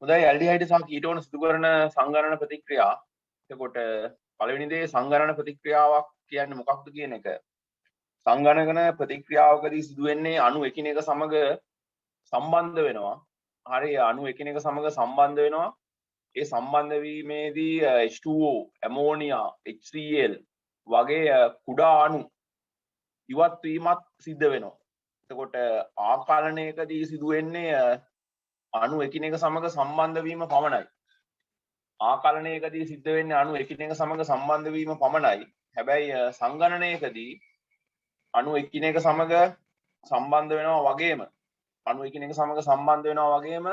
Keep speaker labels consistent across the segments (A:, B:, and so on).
A: හොඳයි ඇල්ඩිහයිඩ් සහ කීටෝන සිදු කරන සංගණන ප්‍රතික්‍රියා. එතකොට පළවෙනි දේ සංගණන ප්‍රතික්‍රියාවක් කියන්නේ මොකක්ද කියන එක. සංගණන ප්‍රතික්‍රියාවකදී සිදු වෙන්නේ අණු එකිනෙක සමග සම්බන්ධ වෙනවා. හරි අණු එකිනෙක සමග සම්බන්ධ වෙනවා. ඒ සම්බන්ධ වීමේදී H2O, ඇමෝනියා, HCl වගේ කුඩා අණු ඉවත් වීමත් සිද්ධ වෙනවා. එතකොට ආකලනයකදී සිදු වෙන්නේ අණු එකිනෙක සමග සම්බන්ධ වීම පමණයි. ආකලනයකදී සිද්ධ වෙන්නේ අණු එකිනෙක සමග සම්බන්ධ වීම පමණයි. හැබැයි සංගණනයකදී අණු එකිනෙක සමග සම්බන්ධ වෙනවා වගේම අණු එකිනෙක සමග සම්බන්ධ වෙනවා වගේම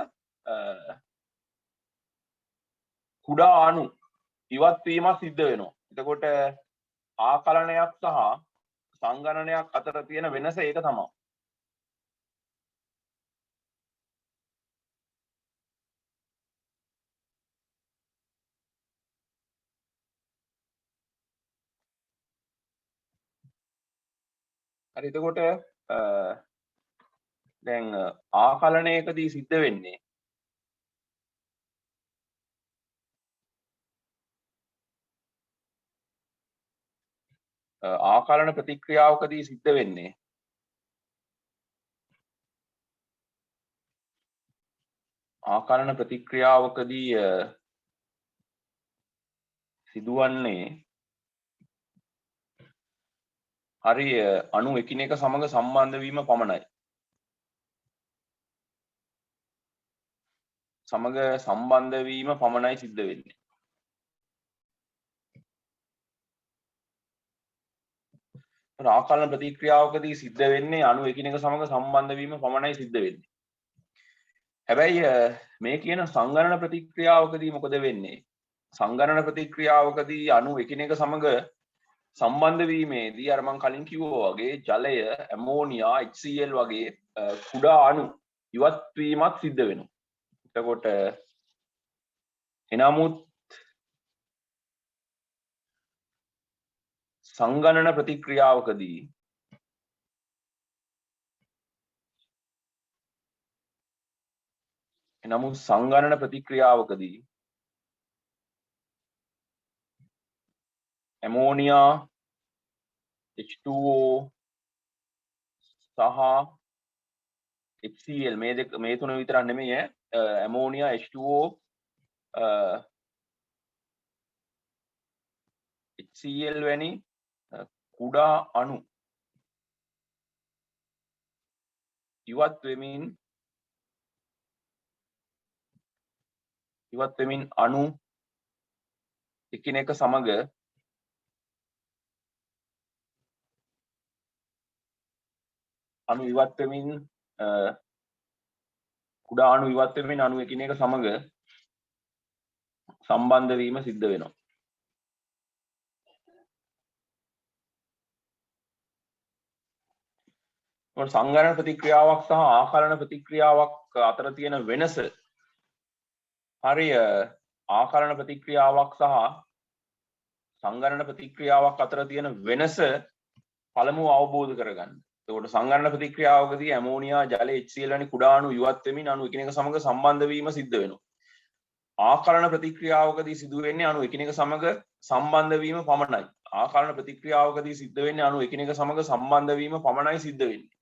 A: කුඩා අණු ඉවත් වීමක් සිද්ධ වෙනවා. එතකොට ආකලනයක් සහ සංගණනයක් අතර තියෙන වෙනස ඒක තමයි. හරි එතකොට දැන් ආකලනයකදී සිද්ධ වෙන්නේ ආකලන ප්‍රතික්‍රියාවකදී සිද්ධ වෙන්නේ ආකලන ප්‍රතික්‍රියාවකදී සිදුවන්නේ හරි අණු එකිනෙක සමග සම්බන්ධ වීම පමණයි. සමග සම්බන්ධ වීම පමණයි සිද්ධ වෙන්නේ. ආකලන ප්‍රතික්‍රියාවකදී සිද්ධ වෙන්නේ අණු එකිනෙක සමග සම්බන්ධ වීම පමණයි සිද්ධ වෙන්නේ. හැබැයි මේ කියන සංගණන ප්‍රතික්‍රියාවකදී මොකද වෙන්නේ? සංගණන ප්‍රතික්‍රියාවකදී අණු එකිනෙක සමග සම්බන්ධ වීමේදී අර මම කලින් කිව්වා වගේ ජලය, ඇමෝනියා, HCl වගේ කුඩා අණු ඉවත් වීමක් සිද්ධ වෙනවා. එතකොට එනමුත් සංගණන ප්‍රතික්‍රියාවකදී ඇමෝනියා, H2O සහ HCl මේ තුන විතරක් නෙමෙයි ඇමෝනියා, H2O HCl වැනි කුඩා අණු ඉවත් වෙමින් අණු එකිනෙක සමග කුඩා අණු ඉවත් වෙමින් අණු එකිනෙක සමග සම්බන්ධ වීම සිද්ධ වෙනවා. සංගණන ප්‍රතික්‍රියාවක් සහ ආකලන ප්‍රතික්‍රියාවක් අතර තියෙන වෙනස හරිය ආකලන ප්‍රතික්‍රියාවක් සහ සංගණන ප්‍රතික්‍රියාවක් අතර තියෙන වෙනස පළමුව අවබෝධ කරගන්න. එතකොට සංගණන ප්‍රතික්‍රියාවකදී ඇමෝනියා, ජල, HCl වැනි කුඩා අණු ඉවත් වෙමින් අණු එකිනෙක සමග සම්බන්ධ වීම සිද්ධ වෙනවා. ආකලන ප්‍රතික්‍රියාවකදී සිදු වෙන්නේ අණු එකිනෙක සමග සම්බන්ධ වීම පමණයි. ආකලන ප්‍රතික්‍රියාවකදී සිද්ධ වෙන්නේ අණු එකිනෙක සමග සම්බන්ධ වීම පමණයි සිද්ධ වෙන්නේ.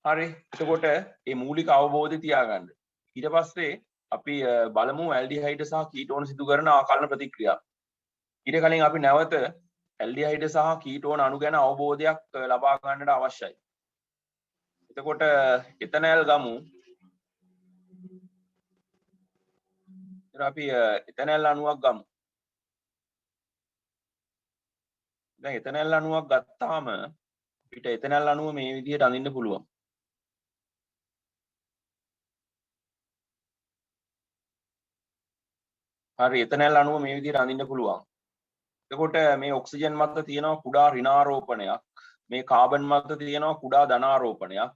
A: හරි එතකොට මේ මූලික අවබෝධය තියාගන්න. ඊට පස්සේ අපි බලමු ඇල්ඩිහයිඩ් සහ කීටෝන සිදු කරන ආකලන ප්‍රතික්‍රියා. ඊට කලින් අපි නැවත ඇල්ඩිහයිඩ් සහ කීටෝන අණු ගැන අවබෝධයක් ලබා ගන්නට අවශ්‍යයි. එතකොට එතනල් ගමු. අපි එතනල් අණුවක් ගමු. දැන් එතනල් අණුවක් ගත්තාම අපිට එතනල් අණුව මේ විදිහට අඳින්න පුළුවන්. හරි එතනල් අණුව මේ විදිහට අඳින්න පුළුවන්. එතකොට මේ ඔක්සිජන් මත තියෙනවා කුඩා ඍණාරෝපණයක්. මේ කාබන් මත තියෙනවා කුඩා ධනාරෝපණයක්.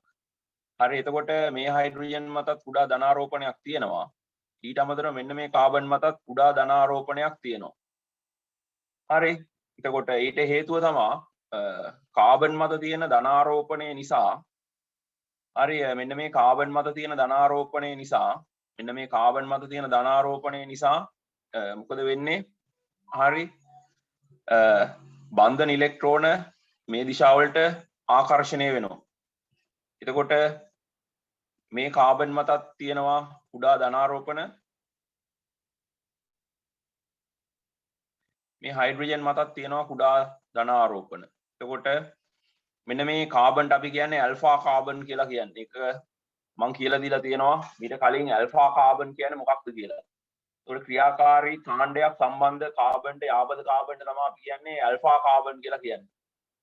A: හරි එතකොට මේ හයිඩ්‍රජන් මතත් කුඩා ධනාරෝපණයක් තියෙනවා. ඊට අමතරව මෙන්න මේ කාබන් මතත් කුඩා ධනාරෝපණයක් තියෙනවා. හරි එතකොට ඊට හේතුව තමයි කාබන් මත තියෙන ධනාරෝපණය නිසා හරි මෙන්න මේ කාබන් මත තියෙන ධනාරෝපණය නිසා මෙන්න මේ කාබන් මත තියෙන ධනාරෝපණය නිසා මොකද වෙන්නේ? හරි බන්ධන ඉලෙක්ට්‍රෝන මේ දිශාවලට ආකර්ෂණය වෙනවා. එතකොට මේ කාබන් මතත් තියෙනවා කුඩා ධනාරෝපණ, මේ හයිඩ්‍රජන් මතත් තියෙනවා කුඩා ධනාරෝපණ. එතකොට මෙන්න මේ කාබන්ට අපි කියන්නේ ඇල්ෆා කාබන් කියලා කියන්නේ. ඒක මම කියලා දීලා තියෙනවා ඊට කලින් ඇල්ෆා කාබන් කියන්නේ මොකක්ද කියලා. ඒකට ක්‍රියාකාරී කාණ්ඩයක් සම්බන්ධ කාබන්ට යාබද කාබන්ට තමයි අපි කියන්නේ ඇල්ෆා කාබන් කියලා කියන්නේ.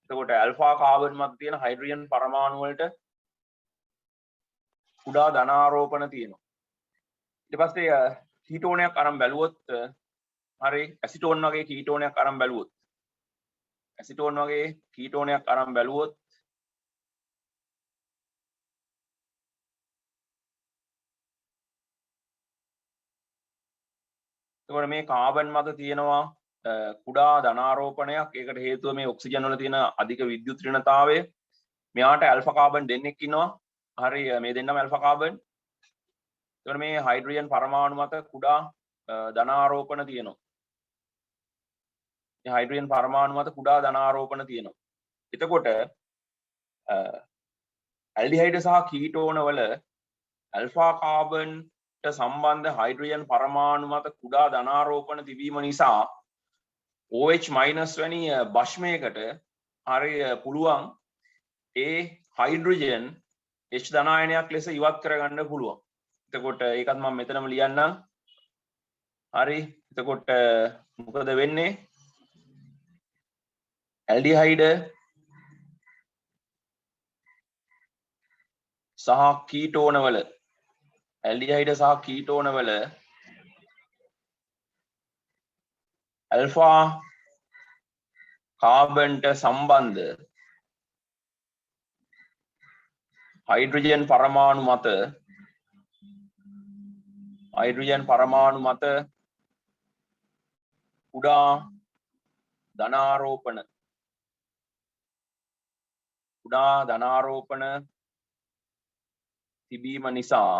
A: එතකොට ඇල්ෆා කාබන් මත තියෙන හයිඩ්‍රජන් පරමාණු වලට කුඩා ධනාරෝපණ තියෙනවා. ඊට පස්සේ කීටෝනයක් අරන් බැලුවොත් හරි ඇසිටෝන් වගේ කීටෝනයක් අරන් බැලුවොත් එතකොට මේ කාබන් මත තියෙනවා කුඩා ධනාරෝපණයක්. ඒකට හේතුව මේ ඔක්සිජන් වල තියෙන අධික විද්‍යුත් ඍණතාවය. මෙයාට ඇල්ෆා කාබන් දෙන්නෙක් ඉන්නවා. හරි මේ දෙන්නම ඇල්ෆා කාබන්. එතකොට මේ හයිඩ්‍රජන් පරමාණු මත කුඩා ධනාරෝපණ තියෙනවා. මේ හයිඩ්‍රජන් පරමාණු මත කුඩා ධනාරෝපණ තියෙනවා. එතකොට ඇල්ඩිහයිඩ් සහ කීටෝන වල ඇල්ෆා කාබන්ට සම්බන්ධ හයිඩ්‍රජන් පරමාණු මත කුඩා ධනාරෝපණ තිබීම නිසා OH- වැනි භෂ්මයකට හරි පුළුවන් ඒ හයිඩ්‍රජන් H ධනායනයක් ලෙස ඉවත් කරගන්න පුළුවන්. එතකොට ඒකත් මම මෙතනම ලියන්නම්. හරි එතකොට මොකද වෙන්නේ? ඇල්ඩිහයිඩ් සහ කීටෝන වල ඇල්ෆා කාබන්ට සම්බන්ධ හයිඩ්‍රජන් පරමාණු මත කුඩා ධනාරෝපණ තිබීම නිසා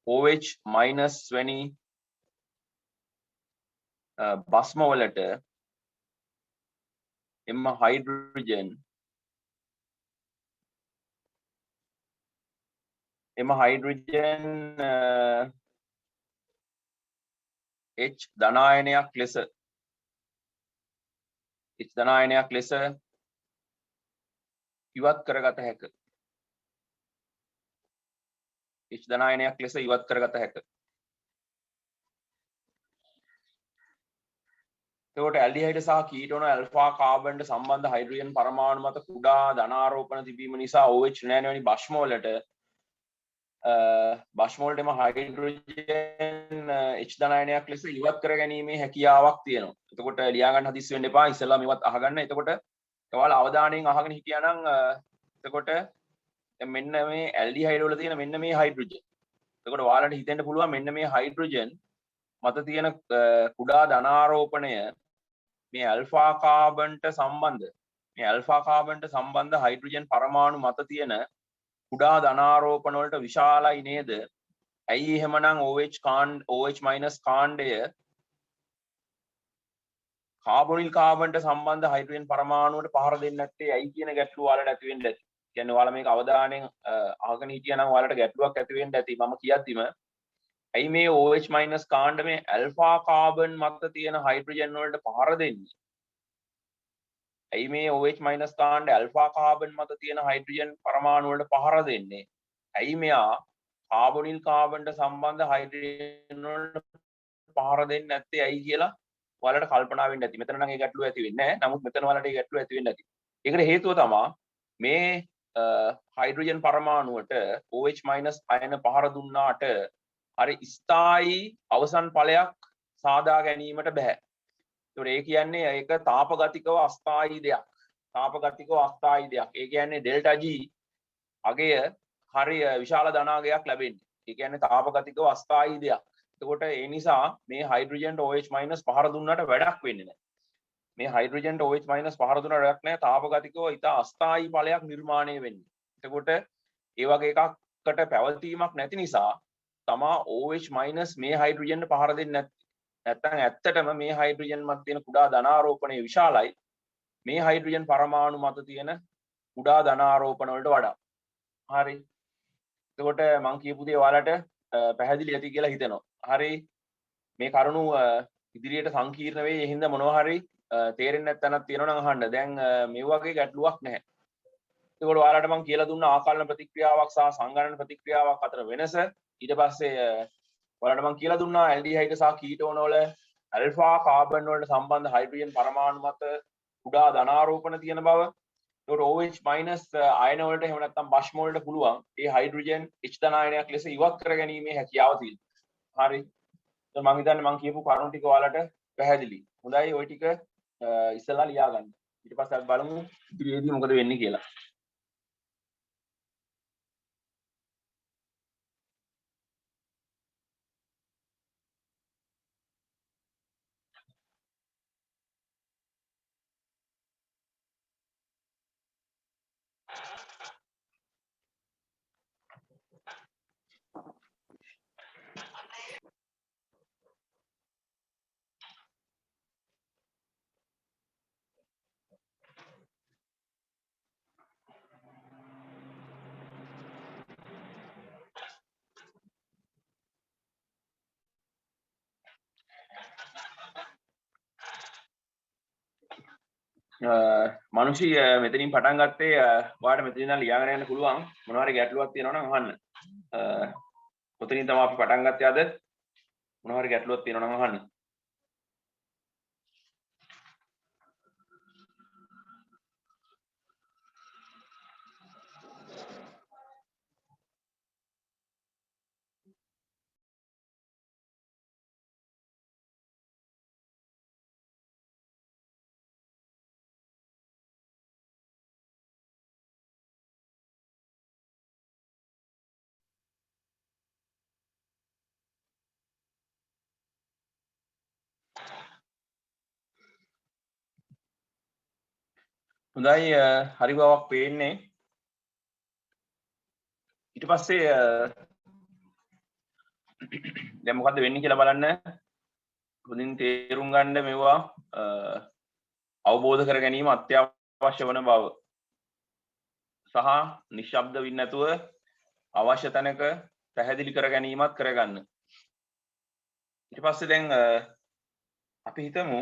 A: OH- වැනි භස්ම වලට එම හයිඩ්‍රජන් H ධනායනයක් ලෙස ඉවත් කරගත හැක. H ධනායනයක් ලෙස ඉවත් කරගත හැක. එතකොට ඇල්ඩිහයිඩ් සහ කීටෝන ඇල්ෆා කාබන්ට සම්බන්ධ හයිඩ්‍රජන් පරමාණු මත කුඩා ධනාරෝපණ තිබීම නිසා OH- වැනි භෂ්ම වලට එම හයිඩ්‍රජන් H ධනායනයක් ලෙස ඉවත් කර ගැනීමේ හැකියාවක් තියෙනවා. එතකොට ලියා ගන්න හදිස්සි වෙන්න එපා. ඉස්සෙල්ලා මේවත් අහගන්න. එතකොට ඔයාලා අවධානයෙන් අහගෙන හිටියානම් එතකොට මෙන්න මේ ඇල්ඩිහයිඩ් වල තියෙන මෙන්න මේ හයිඩ්‍රජන්. එතකොට ඔයාලට හිතෙන්න පුළුවන් මෙන්න මේ හයිඩ්‍රජන් මත තියෙන කුඩා ධනාරෝපණය මේ ඇල්ෆා කාබන්ට සම්බන්ධ හයිඩ්‍රජන් පරමාණු මත තියෙන කුඩා ධනාරෝපණ වලට විශාලයි නේද? ඇයි එහෙමනම් OH- කාණ්ඩය කාබොනිල් කාබන්ට සම්බන්ධ හයිඩ්‍රජන් පරමාණුවට පහර දෙන්නේ නැත්තේ ඇයි කියන ගැටලුව ඔයාලට ඇති වෙන්න ඇති. කියන්නේ ඔයාලා මේක අවධානයෙන් අහගෙන හිටියනම් ඔයාලට ගැටලුවක් ඇති වෙන්න ඇති. මම කියද්දිම ඇයි මේ OH- කාණ්ඩ මේ ඇල්ෆා කාබන් මත තියෙන හයිඩ්‍රජන් වලට පහර දෙන්නේ? ඇයි මේ OH- කාණ්ඩ ඇල්ෆා කාබන් මත තියෙන හයිඩ්‍රජන් පරමාණු වලට පහර දෙන්නේ? ඇයි මෙයා කාබොනිල් කාබන්ට සම්බන්ධ හයිඩ්‍රජන් වලට පහර දෙන්නේ නැත්තේ ඇයි කියලා ඔයාලට කල්පනා වෙන්න ඇති. මෙතන නම් ඒ ගැටලුව ඇති වෙන්නේ නැහැ. නමුත් මෙතන ඔයාලට ඒ ගැටලුව ඇති වෙන්න ඇති. ඒකට හේතුව තමයි මේ හයිඩ්‍රජන් පරමාණුවට OH- අයන පහර දුන්නාට හරි ස්ථායි අවසන් ඵලයක් සාදා ගැනීමට බෑ. ඒතකොට ඒ කියන්නේ ඒක තාපගතිකව අස්ථායි දෙයක්. ඒ කියන්නේ ඩෙල්ටා G අගය හරි විශාල ධනාගයක් ලැබෙන්නේ. ඒ කියන්නේ තාපගතිකව අස්ථායි දෙයක්. එතකොට ඒ නිසා මේ හයිඩ්‍රජන්ට OH- පහර දුන්නාට වැඩක් වෙන්නේ නැහැ. මේ හයිඩ්‍රජන්ට OH- පහර දුන්නාට වැඩක් නැහැ. තාපගතිකව ඉතා අස්ථායි ඵලයක් නිර්මාණය වෙන්නේ. එතකොට ඒ වගේ එකක් පැවතීමක් නැති නිසා තමා OH- මේ හයිඩ්‍රජන් පහර දෙන්නේ නැත්නම් ඇත්තටම මේ හයිඩ්‍රජන් මත තියෙන කුඩා ධනාරෝපණය විශාලයි මේ හයිඩ්‍රජන් පරමාණු මත තියෙන කුඩා ධනාරෝපණ වලට වඩා. හරි. එතකොට මම කියපු දේ ඔයාලට පැහැදිලි ඇති කියලා හිතෙනවා. හරි. මේ කරුණු ඉදිරියට සංකීර්ණ වෙයි. ඒ හින්දා මොනවා හරි තේරෙන්නේ නැත්නම් තියෙනවා නම් අහන්න. දැන් මේ වගේ ගැටලුවක් නැහැ. එතකොට ඔයාලට මම කියලා දුන්න ආකලන ප්‍රතික්‍රියාවක් සහ සංගණන ප්‍රතික්‍රියාවක් අතර වෙනස. ඊට පස්සේ ඔයාලට මම කියලා දුන්නා ඇල්ඩිහයිඩ් සහ කීටෝන වල ඇල්ෆා කාබන් වලට සම්බන්ධ හයිඩ්‍රජන් පරමාණු මත කුඩා ධනාරෝපණ තියෙන බව. ඒකට OH- අයන වලට එහෙම නැත්නම් භස්ම වලට පුළුවන් ඒ හයිඩ්‍රජන් H ධන අයනයක් ලෙස ඉවත් කර ගැනීමේ හැකියාව තියෙනවා. හරි. මම හිතන්නේ මම කියපු කරුණු ටික ඔයාලට පැහැදිලි. හොඳයි ওই ටික ඉස්සලා ලියා ගන්න. ඊට පස්සේ අපි බලමු ඉදිරියේදී මොකද වෙන්නේ කියලා. මනුෂි මෙතනින් පටන් ගත්තේ ඔයාලට මෙතනින් ඉඳන් ලියාගෙන යන්න පුළුවන් මොනවා හරි ගැටලුවක් තියෙනවා නම් අහන්න. ඔතනින් තමයි අපි පටන් ගත්තේ අද. මොනවා හරි ගැටලුවක් තියෙනවා නම් අහන්න. හොඳයි හරි බවක් පේන්නේ. ඊට පස්සේ දැන් මොකද්ද වෙන්නේ කියලා බලන්න. හොඳින් තේරුම් ගන්න මේවා අවබෝධ කර ගැනීම අත්‍යවශ්‍ය වන බව සහ නිශ්ශබ්ද වෙන්නේ නැතුව අවශ්‍ය තැනක පැහැදිලි කර ගැනීමත් කරගන්න. ඊට පස්සේ දැන් අපි හිතමු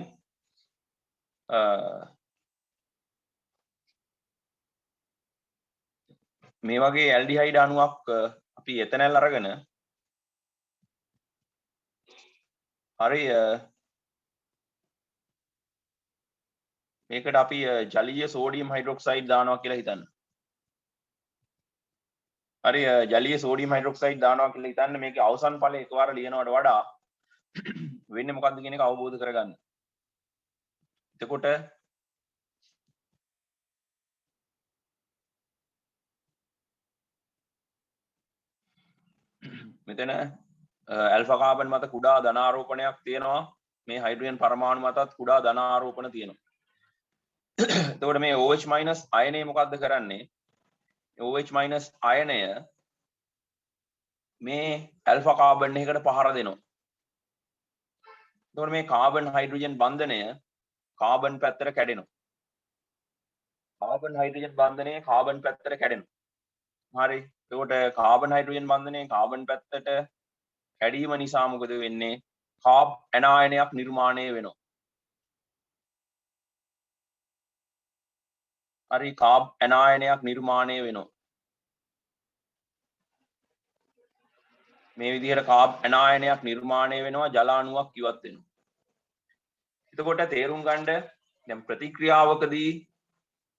A: මේ වගේ ඇල්ඩිහයිඩ් අණුවක් අපි එතනල් අරගෙන හරි මේකට අපි ජලීය සෝඩියම් හයිඩ්‍රොක්සයිඩ් දානවා කියලා හිතන්න. හරි ජලීය සෝඩියම් හයිඩ්‍රොක්සයිඩ් දානවා කියලා හිතන්න. මේකේ අවසන් ඵලය එකවර ලියනවට වඩා වෙන්නේ මොකක්ද කියන එක අවබෝධ කරගන්න. එතකොට මෙතන ඇල්ෆා කාබන් මත කුඩා ධනාරෝපණයක් තියෙනවා. මේ හයිඩ්‍රජන් පරමාණු මතත් කුඩා ධනාරෝපණ තියෙනවා. එතකොට මේ OH- අයනය මොකද්ද කරන්නේ? OH- අයනය මේ ඇල්ෆා කාබන් එකකට පහර දෙනවා. එතකොට මේ කාබන් හයිඩ්‍රජන් බන්ධනය කාබන් පැත්තට කැඩෙනවා. කාබන් හයිඩ්‍රජන් බන්ධනය කාබන් පැත්තට කැඩෙනවා. හරි. එතකොට කාබන් හයිඩ්‍රජන් බන්ධනය කාබන් පැත්තට කැඩීම නිසා මොකද වෙන්නේ? කාබ් ඇනායනයක් නිර්මාණය වෙනවා. හරි කාබ් ඇනායනයක් නිර්මාණය වෙනවා. මේ විදිහට කාබ් ඇනායනයක් නිර්මාණය වෙනවා ජල අණුවක් ඉවත් වෙනවා. එතකොට තේරුම් ගන්න දැන් ප්‍රතික්‍රියාවකදී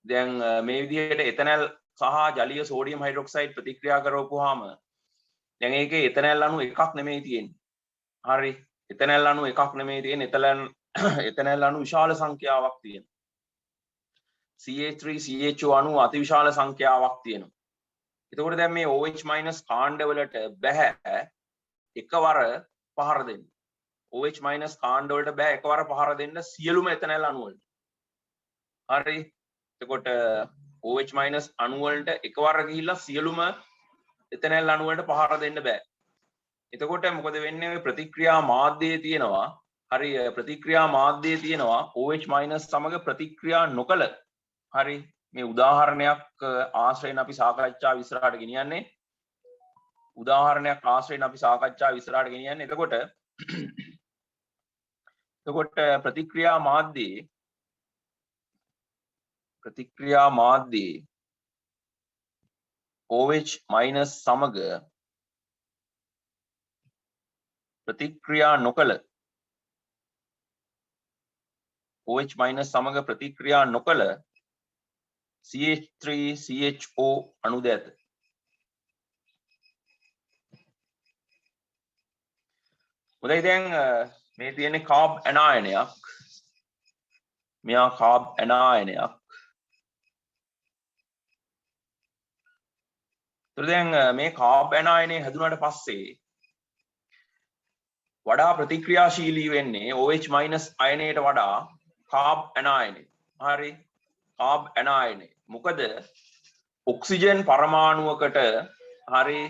A: දැන් මේ විදිහට එතනල් සහ ජලීය සෝඩියම් හයිඩ්‍රොක්සයිඩ් ප්‍රතික්‍රියා කරවපුවාම දැන් ඒකේ එතනල් අණු එකක් නෙමෙයි තියෙන්නේ. හරි එතනල් අණු එකක් නෙමෙයි තියෙන්නේ. එතනල් අණු විශාල සංඛ්‍යාවක් තියෙනවා. CH3 CHO අණු අතිවිශාල සංඛ්‍යාවක් තියෙනවා. එතකොට දැන් මේ OH- කාණ්ඩවලට බෑ එකවර පහර දෙන්න. OH- කාණ්ඩවලට බෑ එකවර පහර දෙන්න සියලුම එතනල් අණු වලට. හරි. එතකොට OH- අණු වලට එකවර ගිහිල්ලා සියලුම එතනැල් අණුවට පහර දෙන්න බෑ. එතකොට මොකද වෙන්නේ? ඔය ප්‍රතික්‍රියා මාධ්‍යයේ තියෙනවා හරි ප්‍රතික්‍රියා මාධ්‍යයේ තියෙනවා OH මයිනස් සමග ප්‍රතික්‍රියා නොකළ හරි මේ උදාහරණයක් ආශ්‍රයෙන් අපි සාකච්ඡාව ඉස්සරහට ගෙනියන්නේ. උදාහරණයක් ආශ්‍රයෙන් අපි සාකච්ඡාව ඉස්සරහට ගෙනියන්නේ. එතකොට ප්‍රතික්‍රියා මාධ්‍යයේ OH මයිනස් සමග ප්‍රතික්‍රියා නොකළ OH මයිනස් සමග ප්‍රතික්‍රියා නොකළ CH3CHO අණු ද ඇත. හොඳයි දැන් මේ තියෙන්නේ කාබ් ඇනායනයක්. මෙයා කාබ් ඇනායනයක්. දැන් මේ කාබ් ඇනායනය හැදුනට පස්සේ වඩා ප්‍රතික්‍රියාශීලී වෙන්නේ OH මයිනස් අයනයට වඩා කාබ් ඇනායනය. හරි කාබ් ඇනායනය. මොකද ඔක්සිජන් පරමාණුවකට හරි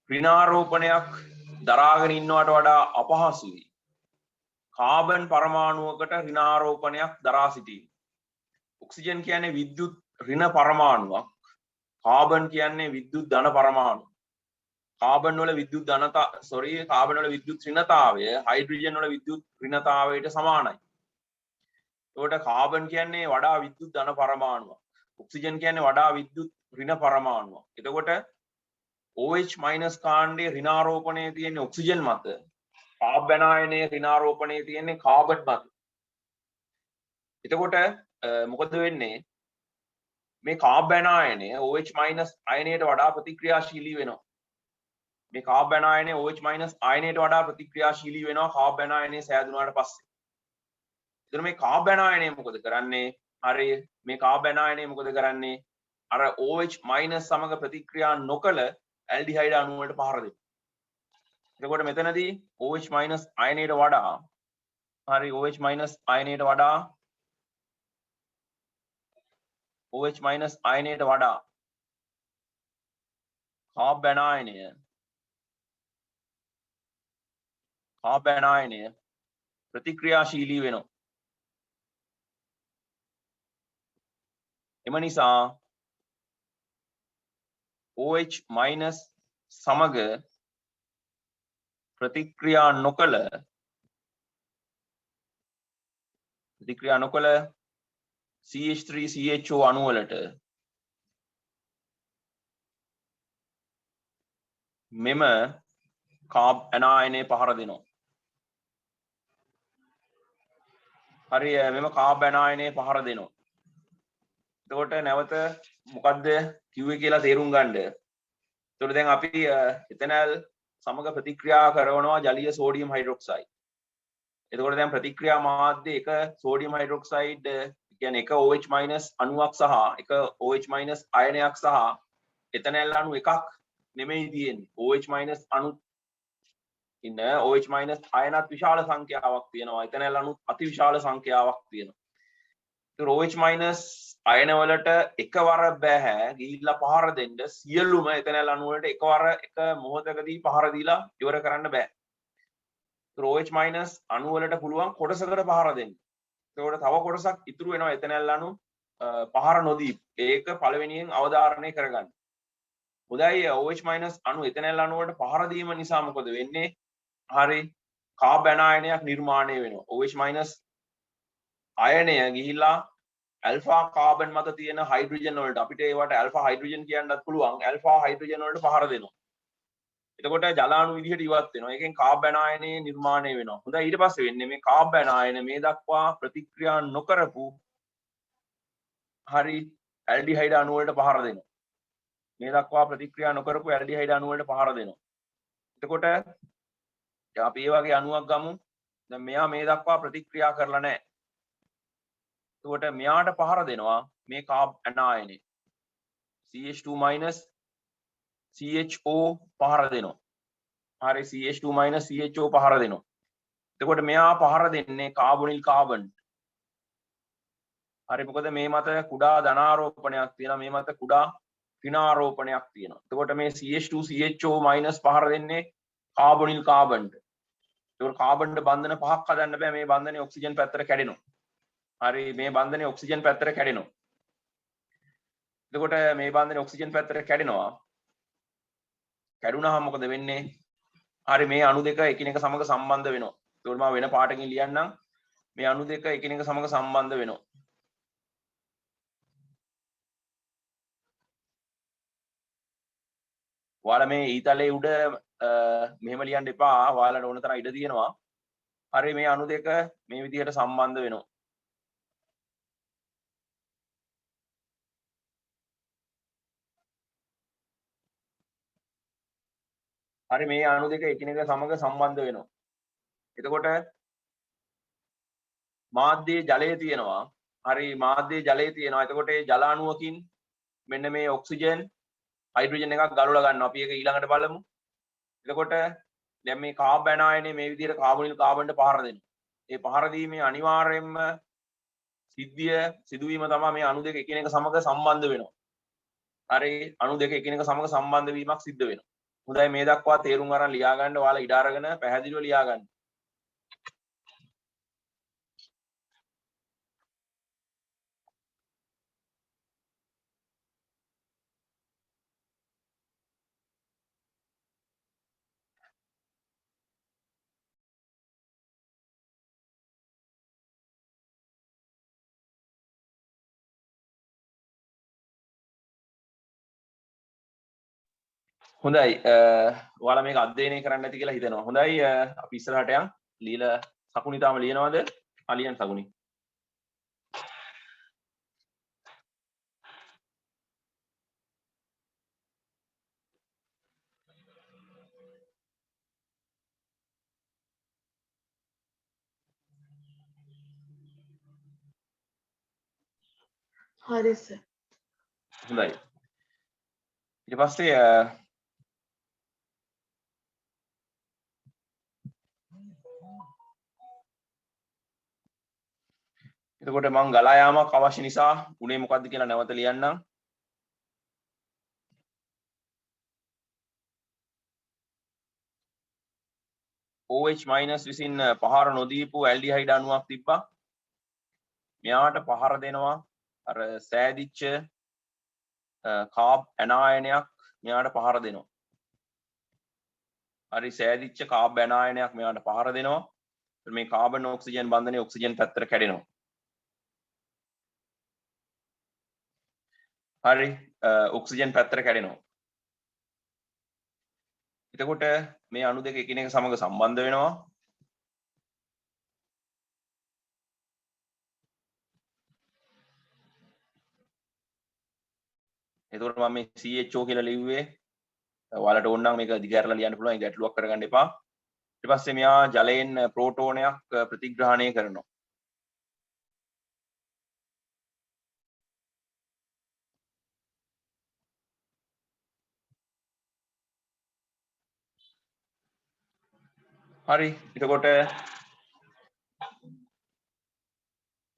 A: ඍණාරෝපණයක් දරාගෙන ඉන්නවට වඩා අපහසුයි කාබන් පරමාණුවකට ඍණාරෝපණයක් දරා සිටීම. ඔක්සිජන් කියන්නේ විද්‍යුත් ඍණ පරමාණුවක්. කාබන් කියන්නේ විද්‍යුත් ධන පරමාණු. කාබන් වල විද්‍යුත් කාබන් වල විද්‍යුත් ඍණතාවය හයිඩ්‍රජන් වල විද්‍යුත් ඍණතාවයට සමානයි. ඒකට කාබන් කියන්නේ වඩා විද්‍යුත් ධන පරමාණුවක්. ඔක්සිජන් කියන්නේ වඩා විද්‍යුත් ඍණ පරමාණුවක්. එතකොට OH මයිනස් කාණ්ඩයේ ඍණාරෝපණයේ තියෙන ඔක්සිජන් මත කාබ් ඇනායනයේ ඍණාරෝපණයේ තියෙන කාබන් මත. එතකොට මොකද වෙන්නේ? මේ කාබ් ඇනායනය OH මයිනස් අයනයට වඩා ප්‍රතික්‍රියාශීලී වෙනවා. මේ කාබ් ඇනායනය OH මයිනස් අයනයට වඩා ප්‍රතික්‍රියාශීලී වෙනවා කාබ් ඇනායනය සෑදුනාට පස්සේ. එතන මේ කාබ් ඇනායනය මොකද කරන්නේ? හරි මේ කාබ් ඇනායනය මොකද කරන්නේ? අර OH මයිනස් සමග ප්‍රතික්‍රියා නොකළ ඇල්ඩිහයිඩ් අණු වලට පහර දෙනවා. එතකොට මෙතනදී OH මයිනස් අයනයට වඩා හරි OH මයිනස් අයනයට වඩා OH මයිනස් අයනයට වඩා කාබ් ඇනායනය ප්‍රතික්‍රියාශීලී වෙනවා. එම නිසා OH මයිනස් සමග ප්‍රතික්‍රියා නොකළ CH3CHO අණු වලට මෙම කාබ් ඇනායනය පහර දෙනවා. හරි මෙම කාබ් ඇනායනය පහර දෙනවා. එතකොට නැවත මොකද්ද කිව්වේ කියලා තේරුම් ගන්න. එතකොට දැන් අපි එතනල් සමග ප්‍රතික්‍රියා කරනවා ජලීය සෝඩියම් හයිඩ්‍රොක්සයිඩ්. එතකොට දැන් ප්‍රතික්‍රියා මාධ්‍ය එක සෝඩියම් හයිඩ්‍රොක්සයිඩ් කියන්නේ එක OH මයිනස් අණුවක් සහ එක OH මයිනස් අයනයක් සහ එතනල් අණු එකක් නෙමෙයි තියෙන්නේ. OH මයිනස් අණු ඉන්න OH මයිනස් අයනත් විශාල සංඛ්‍යාවක් තියෙනවා. එතනල් අණුත් අති විශාල සංඛ්‍යාවක් තියෙනවා. ඒතර OH මයිනස් අයන වලට එකවර බෑ ගිහිල්ලා පහර දෙන්න සියලුම එතනල් අණු වලට එකවර එක මොහොතකදී පහර දීලා ඉවර කරන්න බෑ. ඒතර OH මයිනස් අණු වලට පුළුවන් කොටසකට පහර දෙන්න. ඒකට තව කොටසක් ඉතුරු වෙනවා එතනල් අණු පහර නොදී. ඒක පළවෙනියෙන් අවධාරණය කරගන්න. හොඳයි OH මයිනස් අණු එතනල් අණු වලට පහර දීම නිසා මොකද වෙන්නේ? හරි කාබ් ඇනායනයක් නිර්මාණය වෙනවා. OH මයිනස් අයනය ගිහිල්ලා ඇල්ෆා කාබන් මත තියෙන හයිඩ්‍රජන් වලට අපිට ඒවට ඇල්ෆා හයිඩ්‍රජන් කියන්නත් පුළුවන්. ඇල්ෆා හයිඩ්‍රජන් වලට පහර දෙනවා. එතකොට ජලාණු විදිහට ඉවත් වෙනවා. ඒකෙන් කාබ් ඇනායනය නිර්මාණය වෙනවා. හොඳයි ඊට පස්සේ වෙන්නේ මේ කාබ් ඇනායන මේ දක්වා ප්‍රතික්‍රියා නොකරපු හරි ඇල්ඩිහයිඩ් අණු වලට පහර දෙනවා. මේ දක්වා ප්‍රතික්‍රියා නොකරපු ඇල්ඩිහයිඩ් අණු වලට පහර දෙනවා. එතකොට අපි මේ වගේ අණුවක් ගමු. දැන් මෙයා මේ දක්වා ප්‍රතික්‍රියා කරලා නැහැ. එතකොට මෙයාට පහර දෙනවා මේ කාබ් ඇනායනය. CH2 CHO පහර දෙනවා. හරි CH2 CHO පහර දෙනවා. එතකොට මෙයා පහර දෙන්නේ කාබොනිල් කාබන්. හරි මොකද මේ මත කුඩා ධනාරෝපණයක් තියෙනවා. මේ මත කුඩා ඍණාරෝපණයක් තියෙනවා. එතකොට මේ CH2 CHO මයිනස් පහර දෙන්නේ කාබොනිල් කාබන්ට. ඒකට කාබන්ට බන්ධන පහක් හදන්න බෑ. මේ බන්ධනේ ඔක්සිජන් පැත්තට කැඩෙනවා. හරි මේ බන්ධනේ ඔක්සිජන් පැත්තට කැඩෙනවා. එතකොට මේ බන්ධනේ ඔක්සිජන් පැත්තට කැඩෙනවා. කැඩුනහම මොකද වෙන්නේ? හරි මේ අණු දෙක එකිනෙක සමග සම්බන්ධ වෙනවා. ඒකට මම වෙන පාටකින් ලියන්නම්. මේ අණු දෙක එකිනෙක සමග සම්බන්ධ වෙනවා. ඔයාලා මේ ඊතලයේ උඩ මෙහෙම ලියන්න එපා. ඔයාලට ඕන තරම් ඉඩ තියෙනවා. හරි මේ අණු දෙක මේ විදිහට සම්බන්ධ වෙනවා. හරි මේ අණු දෙක එකිනෙක සමග සම්බන්ධ වෙනවා. එතකොට මාධ්‍යයේ ජලය තියෙනවා. හරි මාධ්‍යයේ ජලය තියෙනවා. එතකොට ඒ ජල අණුවකින් මෙන්න මේ ඔක්සිජන් හයිඩ්‍රජන් එකක් ගලවලා ගන්නවා. අපි ඒක ඊළඟට බලමු. එතකොට දැන් මේ කාබ් ඇනායනේ මේ විදිහට කාබොනිල් කාබන්ට පහර දෙනවා. ඒ පහර දීමේ අනිවාර්යයෙන්ම සිදුවීම තමයි මේ අණු දෙක එකිනෙක සමග සම්බන්ධ වෙනවා. හරි අණු දෙක එකිනෙක සමග සම්බන්ධ වීමක් සිද්ධ වෙනවා. හොඳයි මේ දක්වා තේරුම් අරන් ලියා ගන්න. ඔයාලා ඉඩ අරගෙන පැහැදිලිව ලියා ගන්න. හොඳයි ඔයාලා මේක අධ්‍යයනය කරන්න ඇති කියලා හිතනවා. හොඳයි අපි ඉස්සරහට යන් লীලා සකුනි තාම ලියනවද? අලියන් සකුනි.
B: හරි සර්.
A: හොඳයි. ඊට පස්සේ එතකොට මම ගලා යාමක් අවශ්‍ය නිසා උනේ මොකද්ද කියලා නැවත ලියන්නම්. OH- විසින් පහර නොදීපු ඇල්ඩිහයිඩ් අණුවක් තිබ්බා. මෙයාට පහර දෙනවා අර සෑදිච්ච කාබ් ඇනායනයක් මෙයාට පහර දෙනවා. හරි සෑදිච්ච කාබ් ඇනායනයක් මෙයාට පහර දෙනවා. මේ කාබන් ඔක්සිජන් බන්ධනේ ඔක්සිජන් පැත්තට කැඩෙනවා. හරි ඔක්සිජන් පැත්තට කැඩෙනවා. එතකොට මේ අණු දෙක එකිනෙක සමග සම්බන්ධ වෙනවා. එතකොට මම මේ CHO කියලා ලිව්වේ ඔයාලට ඕන නම් මේක දිගහැරලා ලියන්න පුළුවන්. ඒක ගැටලුවක් කරගන්න එපා. ඊට පස්සේ මෙයා ජලයෙන් ප්‍රෝටෝනයක් ප්‍රතිග්‍රහණය කරනවා. හරි එතකොට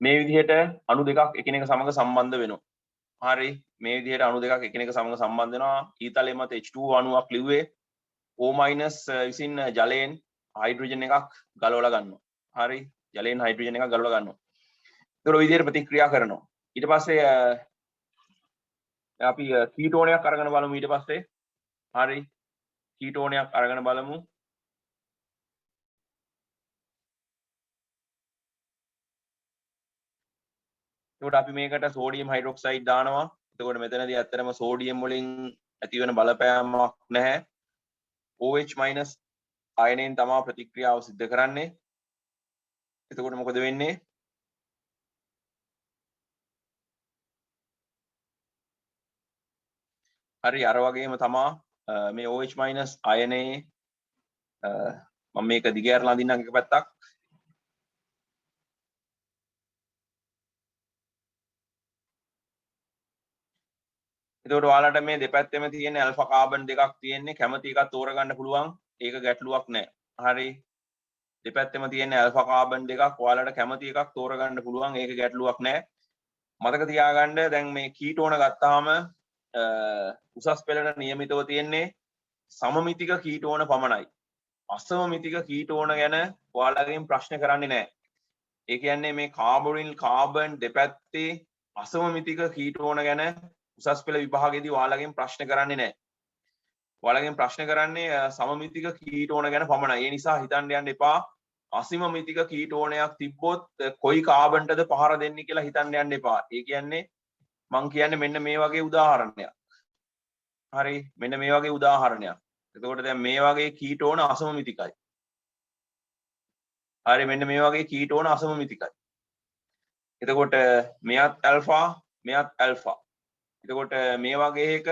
A: මේ විදිහට අණු දෙකක් එකිනෙක සමග සම්බන්ධ වෙනවා. හරි මේ විදිහට අණු දෙකක් එකිනෙක සමග සම්බන්ධ වෙනවා. ඊතලයේ මත H2 අණුවක් ලිව්වේ O- විසින් ජලයෙන් හයිඩ්‍රජන් එකක් ගලවලා ගන්නවා. හරි ජලයෙන් හයිඩ්‍රජන් එකක් ගලවලා ගන්නවා. ඒතර ඔය විදිහට ප්‍රතික්‍රියා කරනවා. ඊට පස්සේ අපි කීටෝනයක් අරගෙන බලමු. ඊට පස්සේ හරි කීටෝනයක් අරගෙන බලමු. එතකොට අපි මේකට සෝඩියම් හයිඩ්‍රොක්සයිඩ් දානවා. එතකොට මෙතනදී ඇත්තටම සෝඩියම් වලින් ඇති වෙන බලපෑමක් නැහැ. OH- අයනයෙන් තමයි ප්‍රතික්‍රියාව සිද්ධ කරන්නේ. එතකොට මොකද වෙන්නේ? හරි අර වගේම තමයි මේ OH- අයනයේ මම මේක දිගහැරලා අඳින්නම් එක පැත්තක්. එතකොට ඔයාලට මේ දෙපැත්තෙම තියෙන ඇල්ෆා කාබන් දෙකක් තියෙන්නේ. කැමති එකක් තෝරගන්න පුළුවන්. ඒක ගැටලුවක් නැහැ. හරි දෙපැත්තෙම තියෙන ඇල්ෆා කාබන් දෙකක් ඔයාලට කැමති එකක් තෝරගන්න පුළුවන්. ඒක ගැටලුවක් නැහැ. මතක තියාගන්න දැන් මේ කීටෝන ගත්තාම උසස් පෙළට නියමිතව තියෙන්නේ සමමිතික කීටෝන පමණයි. අසමමිතික කීටෝන ගැන ඔයාලගෙන් ප්‍රශ්න කරන්නේ නැහැ. ඒ කියන්නේ මේ කාබොනිල් කාබන් දෙපැත්තේ අසමමිතික කීටෝන ගැන උසස් පෙළ විභාගයේදී ඔයාලගෙන් ප්‍රශ්න කරන්නේ නැහැ. ඔයාලගෙන් ප්‍රශ්න කරන්නේ සමමිතික කීටෝන ගැන පමණයි. ඒ නිසා හිතන්න යන්න එපා අසමමිතික කීටෝනයක් තිබ්බොත් කොයි කාබන්ටද පහර දෙන්නේ කියලා හිතන්න යන්න එපා. ඒ කියන්නේ මං කියන්නේ මෙන්න මේ වගේ උදාහරණයක්. හරි මෙන්න මේ වගේ උදාහරණයක්. එතකොට දැන් මේ වගේ කීටෝන අසමමිතිකයි. හරි මෙන්න මේ වගේ කීටෝන අසමමිතිකයි. එතකොට මෙයත් ඇල්ෆා මෙයත් ඇල්ෆා. එතකොට මේ වගේ එක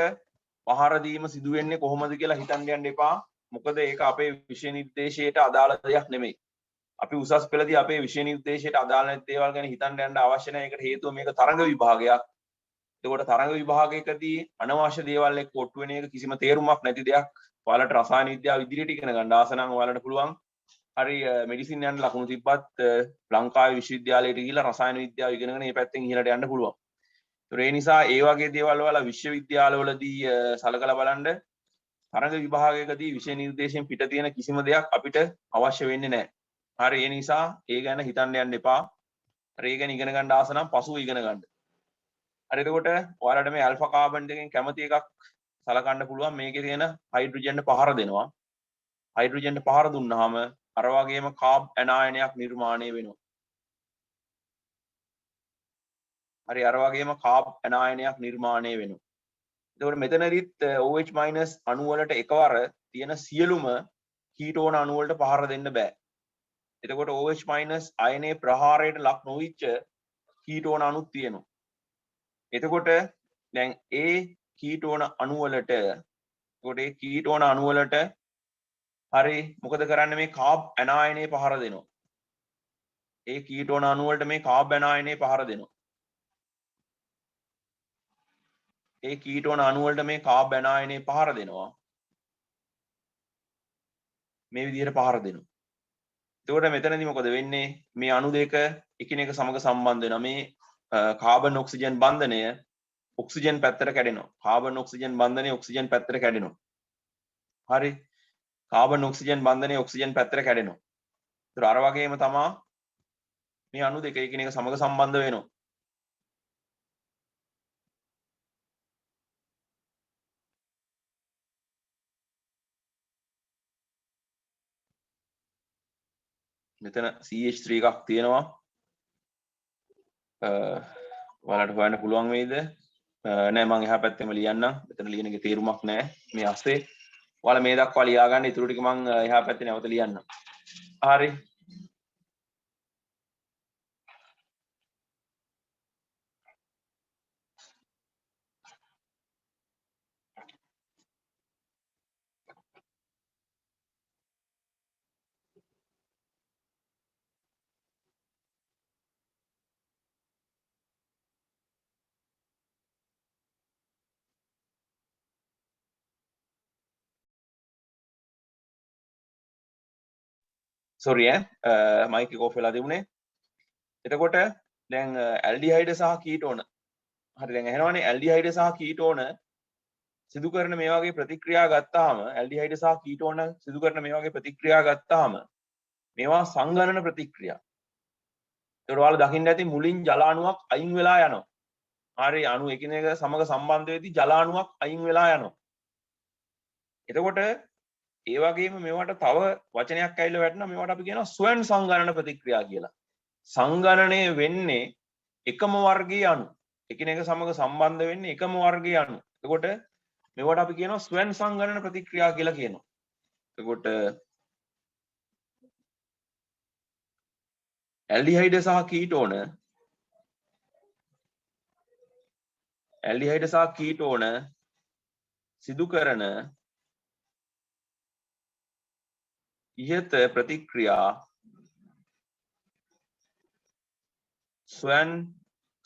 A: පහර දීම සිදු වෙන්නේ කොහොමද කියලා හිතන්න යන්න එපා. මොකද ඒක අපේ විෂය නිර්දේශයට අදාළ දෙයක් නෙමෙයි. අපි උසස් පෙළදී අපේ විෂය නිර්දේශයට අදාළ නැති දේවල් ගැන හිතන්න යන්න අවශ්‍ය නැහැ. ඒකට හේතුව මේක තරඟ විභාගයක්. එතකොට තරඟ විභාගයකදී අනවශ්‍ය දේවල් එක්ක ඔට්ටු වෙන එක කිසිම තේරුමක් නැති දෙයක්. ඔයාලට රසායන විද්‍යාව ඉදිරියට ඉගෙන ගන්න ආස නම් ඔයාලට පුළුවන්. හරි මෙඩිසින් යන ලකුණු තිබ්බත් ලංකාවේ විශ්වවිද්‍යාලයට ගිහිල්ලා රසායන විද්‍යාව ඉගෙනගෙන මේ පැත්තෙන් ඉහළට යන්න පුළුවන්. ඒ නිසා ඒ වගේ දේවල් ඔයාලා විශ්වවිද්‍යාලවලදී සලකලා බලන්න තරඟ විභාගයකදී විෂය නිර්දේශයෙන් පිට තියෙන කිසිම දෙයක් අපිට අවශ්‍ය වෙන්නේ නැහැ. හරි ඒ නිසා ඒ ගැන හිතන්න යන්න එපා. හරි ඒ ගැන ඉගෙන ගන්න ආස නම් පසුව ඉගෙන ගන්න. හරි එතකොට ඔයාලට මේ ඇල්ෆා කාබන් දෙකෙන් කැමති එකක් සලකන්න පුළුවන්. මේකේ තියෙන හයිඩ්‍රජන් පහර දෙනවා. හයිඩ්‍රජන් පහර දුන්නාම අර වගේම කාබ් ඇනායනයක් නිර්මාණය වෙනවා. හරි අර වගේම කාබ් ඇනායනයක් නිර්මාණය වෙනවා. එතකොට මෙතනදිත් OH- අණු වලට එකවර තියෙන සියලුම කීටෝන අණු වලට පහර දෙන්න බෑ. එතකොට OH- අයනයේ ප්‍රහාරයට ලක් නොවිච්ච කීටෝන අණුත් තියෙනවා. එතකොට දැන් ඒ කීටෝන අණු වලට එතකොට ඒ කීටෝන අණු වලට හරි මොකද කරන්නේ මේ කාබ් ඇනායනයේ පහර දෙනවා. ඒ කීටෝන අණු වලට මේ කාබ් ඇනායනයේ පහර දෙනවා. ඒ කීටෝන අණු වලට මේ කාබ් ඇනායනයේ පහර දෙනවා. මේ විදිහට පහර දෙනවා. එතකොට මෙතනදී මොකද වෙන්නේ? මේ අණු දෙක එකිනෙක සමග සම්බන්ධ වෙනවා. මේ කාබන් ඔක්සිජන් බන්ධනය ඔක්සිජන් පැත්තට කැඩෙනවා. කාබන් ඔක්සිජන් බන්ධනය ඔක්සිජන් පැත්තට කැඩෙනවා. හරි. කාබන් ඔක්සිජන් බන්ධනය ඔක්සිජන් පැත්තට කැඩෙනවා. ඒතර අර වගේම තමයි මේ අණු දෙක එකිනෙක සමග සම්බන්ධ වෙනවා. මෙතන CH3 එකක් තියෙනවා. ඔයාලට හොයන්න පුළුවන් වේද? නෑ මම එහා පැත්තෙම ලියන්නම්. මෙතන ලියන එකේ තේරුමක් නෑ. මේ ASCII ඔයාලා මේ දක්වා ලියා ගන්න. ඊටු ටික මම එහා පැත්තේ නැවත ලියන්නම්. හරි. සෝරි මයික් එක ඔෆ් වෙලා තිබුණේ. එතකොට දැන් ඇල්ඩිහයිඩ් සහ කීටෝන හරි දැන් ඇහෙනවනේ ඇල්ඩිහයිඩ් සහ කීටෝන සිදු කරන මේ වගේ ප්‍රතික්‍රියා ගත්තාම ඇල්ඩිහයිඩ් සහ කීටෝන සිදු කරන මේ වගේ ප්‍රතික්‍රියා ගත්තාම මේවා සංගණන ප්‍රතික්‍රියා. ඒකට ඔයාලා දකින්න ඇති මුලින් ජල අණුවක් අයින් වෙලා යනවා. හරි අණු එකිනෙක සමග සම්බන්ධ වෙද්දී ජල අණුවක් අයින් වෙලා යනවා. එතකොට ඒ වගේම මේවට තව වචනයක් ඇවිල්ලා වැටෙනවා මේවට අපි කියනවා ස්වයං සංගණන ප්‍රතික්‍රියා කියලා. සංගණනය වෙන්නේ එකම වර්ගයේ අණු. එකිනෙක සමග සම්බන්ධ වෙන්නේ එකම වර්ගයේ අණු. එතකොට මේවට අපි කියනවා ස්වයං සංගණන ප්‍රතික්‍රියා කියලා කියනවා. එතකොට ඇල්ඩිහයිඩ් සහ කීටෝන සිදු කරන ඉහත ප්‍රතික්‍රියා ස්වයං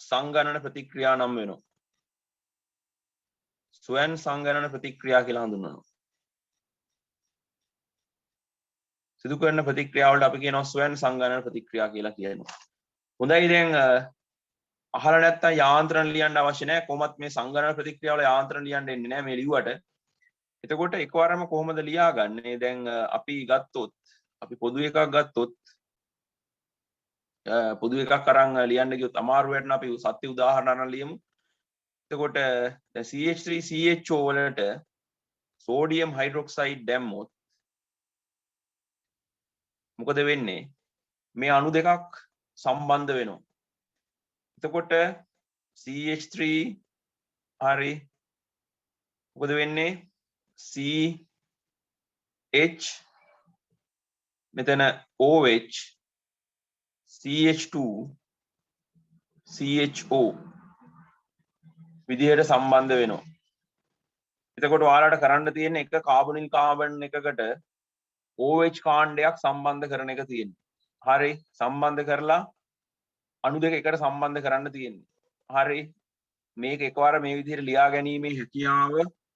A: සංගණන ප්‍රතික්‍රියා නම් වෙනවා. ස්වයං සංගණන ප්‍රතික්‍රියා කියලා හඳුන්වනවා. සිදු කරන ප්‍රතික්‍රියාවලට අපි කියනවා ස්වයං සංගණන ප්‍රතික්‍රියා කියලා කියනවා. හොඳයි දැන් අහලා නැත්තම් යාන්ත්‍රණ ලියන්න අවශ්‍ය නැහැ. කොහොමත් මේ සංගණන ප්‍රතික්‍රියාවල යාන්ත්‍රණ ලියන්න එන්නේ නැහැ මේ ලිව්වට. එතකොට එකවරම කොහොමද ලියාගන්නේ? දැන් අපි ගත්තොත් අපි පොදු එකක් ගත්තොත් පොදු එකක් අරන් ලියන්න ගියොත් අමාරු වෙන අපි සත්‍ය උදාහරණ අරන් ලියමු. එතකොට දැන් CH3 CHO වලට සෝඩියම් හයිඩ්‍රොක්සයිඩ් දැම්මොත් මොකද වෙන්නේ? මේ අණු දෙකක් සම්බන්ධ වෙනවා. එතකොට CH3 හරි මොකද වෙන්නේ? CH මෙතන OH CH2 CHO විදිහට සම්බන්ධ වෙනවා. එතකොට ඔයාලට කරන්න තියෙන එක කාබොනිල් කාබන් එකකට OH කාණ්ඩයක් සම්බන්ධ කරන එක තියෙන්නේ. හරි සම්බන්ධ කරලා අණු දෙක එකට සම්බන්ධ කරන්න තියෙන්නේ. හරි මේක එකවර මේ විදිහට ලියා ගැනීමේ හැකියාව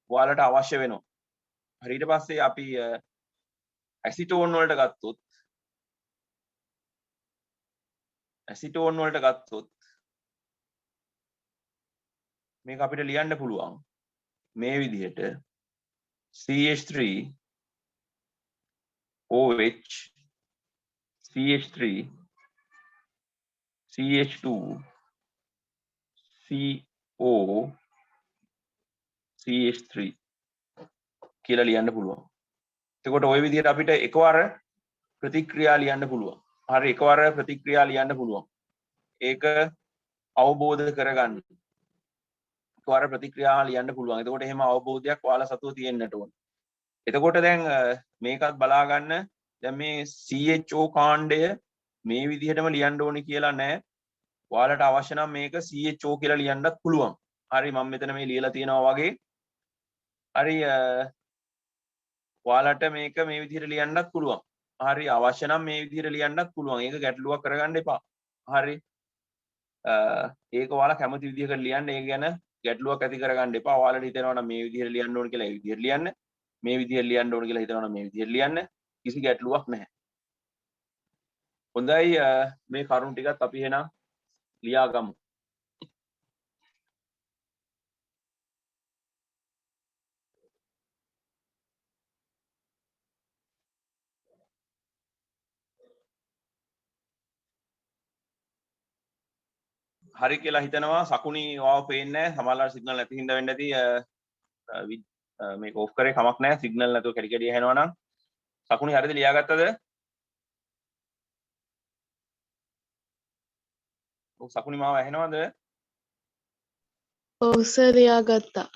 A: ඔයාලට අවශ්‍ය වෙනවා. හරි ඊට පස්සේ අපි ඇසිටෝන් වලට ගත්තොත් මේක අපිට ලියන්න පුළුවන් මේ විදිහට CH3 OH CH3 CH2 CO CH3 කියලා ලියන්න පුළුවන්. එතකොට ওই විදිහට අපිට එකවර ප්‍රතික්‍රියා ලියන්න පුළුවන්. හරි එකවර ප්‍රතික්‍රියා ලියන්න පුළුවන්. ඒක අවබෝධ කරගන්න. එකවර ප්‍රතික්‍රියා ලියන්න පුළුවන්. එතකොට එහෙම අවබෝධයක් ඔයාලා සතුව තියෙන්නට ඕන. එතකොට දැන් මේකත් බලා ගන්න. දැන් මේ CHO කාණ්ඩය මේ විදිහටම ලියන්න ඕනි කියලා නැහැ. ඔයාලට අවශ්‍ය නම් මේක CHO කියලා ලියන්නත් පුළුවන්. හරි මම මෙතන මේ ලියලා තියෙනවා වගේ. හරි ඔයාලට මේක මේ විදිහට ලියන්නත් පුළුවන්. හරි අවශ්‍ය නම් මේ විදිහට ලියන්නත් පුළුවන්. ඒක ගැටලුවක් කරගන්න එපා. හරි ඒක ඔයාලා කැමති විදිහකට ලියන්න. ඒ ගැන ගැටලුවක් ඇති කරගන්න එපා. ඔයාලට හිතෙනවා නම් මේ විදිහට ලියන්න ඕන කියලා ඒ විදිහට ලියන්න. මේ විදිහට ලියන්න ඕන කියලා හිතනවා නම් මේ විදිහට ලියන්න. කිසි ගැටලුවක් නැහැ. හොඳයි මේ කරුණු ටිකත් අපි එහෙනම් ලියා ගමු. හරි කියලා හිතනවා. සකුණි වාව පේන්නේ නැහැ. සමහරවල් සිග්නල් නැති හින්දා වෙන්න ඇති. මේක ඔෆ් කරේ කමක් නැහැ. සිග්නල් නැතුව කැඩි කැඩි ඇහෙනවා නම්. සකුණි හරියද ලියාගත්තද? ඔව් සකුණි මාව ඇහෙනවද?
B: ඔව් සර් ලියාගත්තා.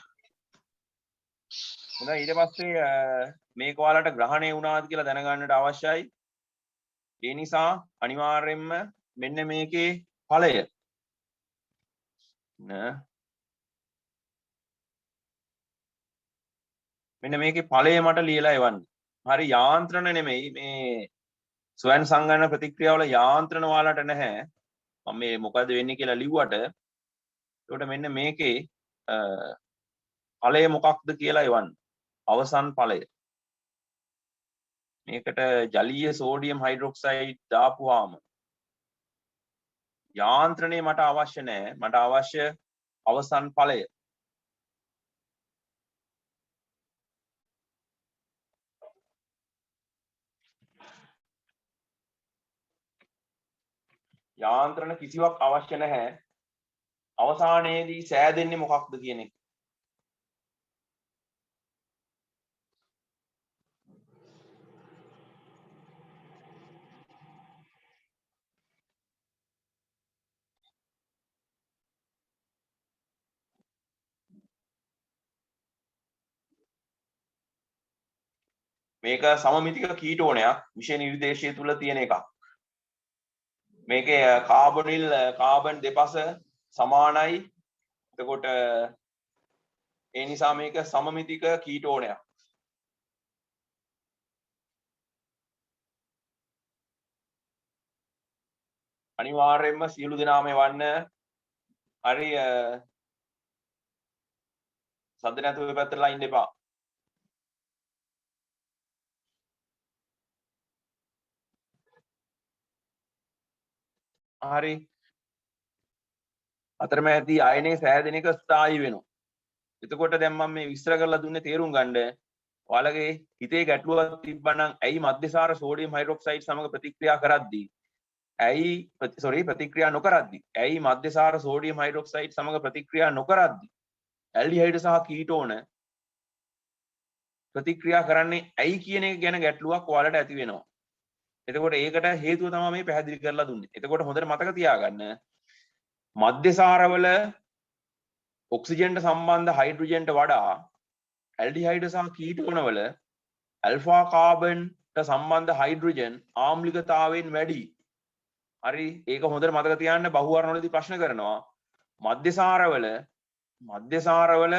A: හොඳයි ඊට පස්සේ මේක ඔයාලට ග්‍රහණය වුණාද කියලා දැනගන්නට අවශ්‍යයි. ඒ නිසා අනිවාර්යයෙන්ම මෙන්න මේකේ ඵලය මෙන්න මේකේ ඵලය මට ලියලා එවන්න. හරි යාන්ත්‍රණ නෙමෙයි මේ ස්වයං සංගණන ප්‍රතික්‍රියාවල යාන්ත්‍රණ ඔයාලට නැහැ. මම මේ මොකද වෙන්නේ කියලා ලිව්වට ඒකට මෙන්න මේකේ ඵලය මොකක්ද කියලා එවන්න. අවසන් ඵලය. මේකට ජලීය සෝඩියම් හයිඩ්‍රොක්සයිඩ් දාපුවාම යාන්ත්‍රණය මට අවශ්‍ය නැහැ. මට අවශ්‍ය අවසන් ඵලය. යාන්ත්‍රණ කිසිවක් අවශ්‍ය නැහැ. අවසානයේදී සෑදෙන්නේ මොකක්ද කියන එක. මේක සමමිතික කීටෝනයක් විෂය නිර්දේශය තුල තියෙන එකක්. මේකේ කාබොනිල් කාබන් දෙපස සමානයි. එතකොට ඒ නිසා මේක සමමිතික කීටෝනයක්. අනිවාර්යයෙන්ම සියලු දෙනාම එවන්න. හරි සද්ද නැතුව පැත්තටලා ඉන්න එපා. හරි අතරමැදි අයනේ සෑදෙන එක ස්ථායි වෙනවා. එතකොට දැන් මම මේ විස්තර කරලා දුන්නේ තේරුම් ගන්න ඔයාලගේ හිතේ ගැටලුවක් තිබ්බනම් ඇයි මධ්‍යසාර සෝඩියම් හයිඩ්‍රොක්සයිඩ් සමග ප්‍රතික්‍රියා කරද්දී ඇයි ප්‍රතික්‍රියා නොකරද්දී ඇයි මධ්‍යසාර සෝඩියම් හයිඩ්‍රොක්සයිඩ් සමග ප්‍රතික්‍රියා නොකරද්දී ඇල්ඩිහයිඩ් සහ කීටෝන ප්‍රතික්‍රියා කරන්නේ ඇයි කියන එක ගැන ගැටලුවක් ඔයාලට ඇති වෙනවා. එතකොට ඒකට හේතුව තමයි මේ පැහැදිලි කරලා දුන්නේ. එතකොට හොඳට මතක තියාගන්න මධ්‍යසාරවල ඔක්සිජන්ට සම්බන්ධ හයිඩ්‍රජන්ට වඩා ඇල්ඩිහයිඩ් සහ කීටෝන වල ඇල්ෆා කාබන්ට සම්බන්ධ හයිඩ්‍රජන් ආම්ලිකතාවයෙන් වැඩි. හරි ඒක හොඳට මතක තියාගන්න බහුවර්ණවලදී ප්‍රශ්න කරනවා. මධ්‍යසාරවල මධ්‍යසාරවල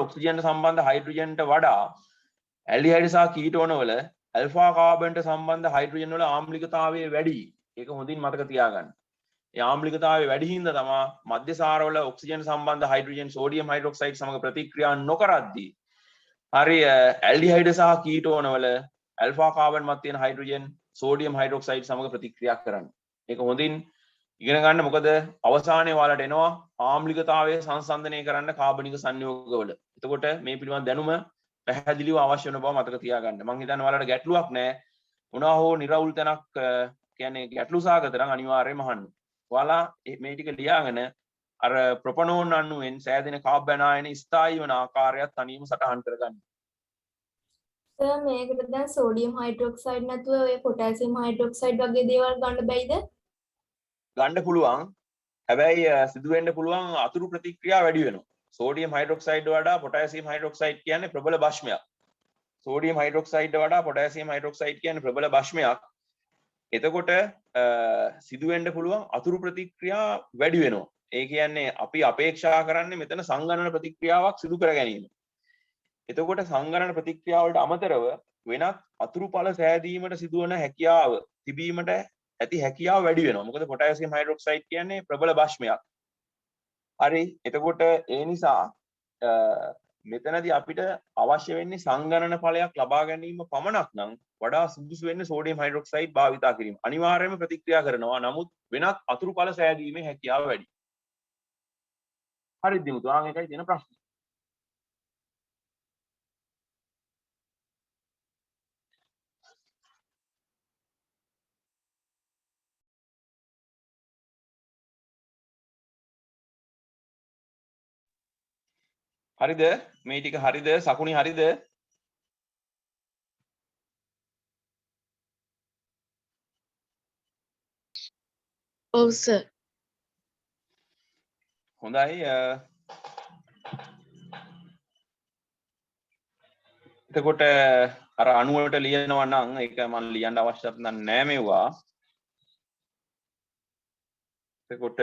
A: ඔක්සිජන්ට සම්බන්ධ හයිඩ්‍රජන්ට වඩා ඇල්ඩිහයිඩ් සහ කීටෝන වල ඇල්ෆා කාබන්ට සම්බන්ධ හයිඩ්‍රජන් වල ආම්ලිකතාවය වැඩි. ඒක හොඳින් මතක තියාගන්න. ඒ ආම්ලිකතාවය වැඩි හින්දා තමයි මධ්‍යසාරවල ඔක්සිජන් සම්බන්ධ හයිඩ්‍රජන් සෝඩියම් හයිඩ්‍රොක්සයිඩ් සමග ප්‍රතික්‍රියා නොකරද්දී හරි ඇල්ඩිහයිඩ් සහ කීටෝන වල ඇල්ෆා කාබන් මත තියෙන හයිඩ්‍රජන් සෝඩියම් හයිඩ්‍රොක්සයිඩ් සමග ප්‍රතික්‍රියා කරන්නේ. ඒක හොඳින් ඉගෙන ගන්න. මොකද අවසානයේ ඔයාලට එනවා ආම්ලිකතාවය සංසන්දනය කරන්න කාබනික සංයෝගවල. එතකොට මේ පිළිබඳ දැනුම පැහැදිලිව අවශ්‍ය වෙන බව මතක තියාගන්න. මම හිතන්නේ ඔයාලට ගැටලුවක් නැහැ. මොනවා හෝ නිර්වුල් තැනක් කියන්නේ ගැටලු සාගත නම් අනිවාර්යයෙන්ම අහන්න. ඔයාලා මේ ටික ලියාගෙන අර ප්‍රොපනෝන් අණුවෙන් සෑදෙන කාබන් ආයන ස්ථායී වන ආකාරයත් තනියම සටහන් කරගන්න.
B: සර් මේකට දැන් සෝඩියම් හයිඩ්‍රොක්සයිඩ් නැතුව ඔය පොටෑසියම් හයිඩ්‍රොක්සයිඩ් වගේ දේවල් ගන්න බැයිද?
A: ගන්න පුළුවන්. හැබැයි සිදු වෙන්න පුළුවන් අතුරු ප්‍රතික්‍රියා වැඩි වෙනවා. සෝඩියම් හයිඩ්‍රොක්සයිඩ් වඩා පොටෑසියම් හයිඩ්‍රොක්සයිඩ් කියන්නේ ප්‍රබල භෂ්මයක්. සෝඩියම් හයිඩ්‍රොක්සයිඩ් වඩා පොටෑසියම් හයිඩ්‍රොක්සයිඩ් කියන්නේ ප්‍රබල භෂ්මයක්. එතකොට සිදු වෙන්න පුළුවන් අතුරු ප්‍රතික්‍රියා වැඩි වෙනවා. ඒ කියන්නේ අපි අපේක්ෂා කරන්නේ මෙතන සංගණන ප්‍රතික්‍රියාවක් සිදු කර ගැනීම. එතකොට සංගණන ප්‍රතික්‍රියාවලට අමතරව වෙනත් අතුරු ඵල සෑදීමට සිදුවන හැකියාව තිබීමට ඇති හැකියාව වැඩි වෙනවා. මොකද පොටෑසියම් හයිඩ්‍රොක්සයිඩ් කියන්නේ ප්‍රබල භෂ්මයක්. හරි. එතකොට ඒ නිසා මෙතනදී අපිට අවශ්‍ය වෙන්නේ සංගණන ඵලයක් ලබා ගැනීම පමණක් නම් වඩා සුදුසු වෙන්නේ සෝඩියම් හයිඩ්‍රොක්සයිඩ් භාවිතා කිරීම. අනිවාර්යයෙන්ම ප්‍රතික්‍රියා කරනවා. නමුත් වෙනත් අතුරු ඵල සෑදීමේ හැකියාව වැඩි. හරිද දිමුතු? ඒකයි තියෙන ප්‍රශ්නේ. හරිද? මේ ටික හරිද? සකුණි හරිද?
C: ඔව් සර්.
A: හොඳයි. එතකොට අර අණුවට ලියනවා නම් ඒක මම ලියන්න අවශ්‍යත් නැහැ මේවා. එතකොට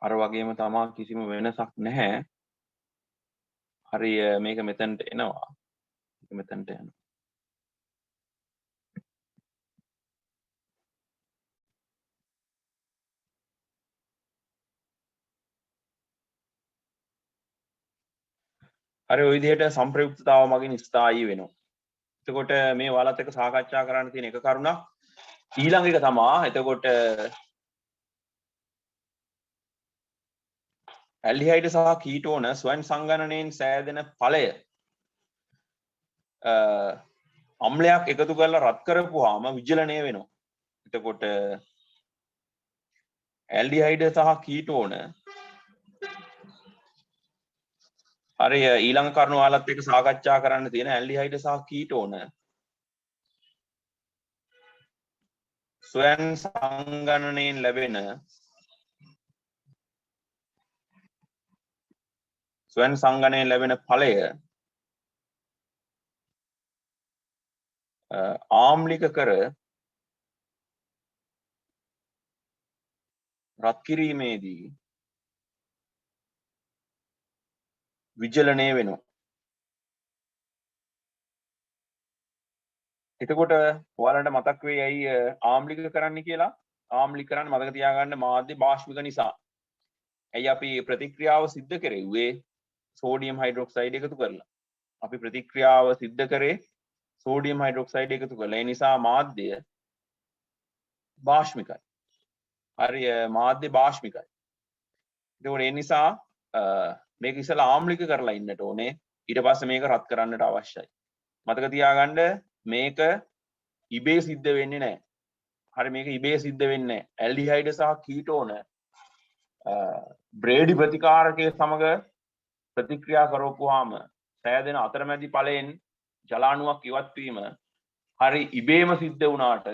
A: අර වගේම තමා කිසිම වෙනසක් නැහැ. හරි මේක මෙතනට එනවා. මෙතනට යනවා. හරි ඔය විදිහට සම්ප්‍රයුක්තතාව මගින් ස්ථායී වෙනවා. එතකොට මේ ඔයාලත් එක්ක සාකච්ඡා කරන්න තියෙන එක කරුණක්. ඊළඟ එක තමයි එතකොට ඇල්ඩිහයිඩ් සහ කීටෝන ස්වයං සංගණනයෙන් සෑදෙන ඵලය අම්ලයක් එකතු කරලා රත් කරපුවාම විජලනය වෙනවා. එතකොට ඇල්ඩිහයිඩ් සහ කීටෝන හරි ඊළඟ කරුණ ඔයාලත් එක්ක සාකච්ඡා කරන්න තියෙන ඇල්ඩිහයිඩ් සහ කීටෝන ස්වයං සංගණනයෙන් ලැබෙන ඵලය ආම්ලික කර රත් කිරීමේදී විජලනය වෙනවා. එතකොට ඔයාලට මතක් වෙයි ඇයි ආම්ලික කරන්න කියලා? ආම්ලික කරන්න මතක තියාගන්න මාධ්‍ය බාෂ්පික නිසා. ඇයි අපි ප්‍රතික්‍රියාව සිද්ධ කරෙව්වේ සෝඩියම් හයිඩ්‍රොක්සයිඩ් එකතු කරලා. අපි ප්‍රතික්‍රියාව සිද්ධ කරේ සෝඩියම් හයිඩ්‍රොක්සයිඩ් එකතු කරලා. ඒ නිසා මාධ්‍ය භාෂ්මිකයි. හරි මාධ්‍ය භාෂ්මිකයි. ඒකෝට ඒ නිසා මේක ඉස්සලා ආම්ලික කරලා ඉන්නට ඕනේ. ඊට පස්සේ මේක රත් කරන්නට අවශ්‍යයි. මතක තියාගන්න මේක ඉබේ සිද්ධ වෙන්නේ නැහැ. හරි මේක ඉබේ සිද්ධ වෙන්නේ නැහැ. ඇල්ඩිහයිඩ් සහ කීටෝන බ්‍රේඩි ප්‍රතිකාරකයේ සමග ප්‍රතික්‍රියා කරවපුවාම සෑදෙන අතරමැදි ඵලයෙන් ජලාණුවක් ඉවත් වීම හරි ඉබේම සිද්ධ වුණාට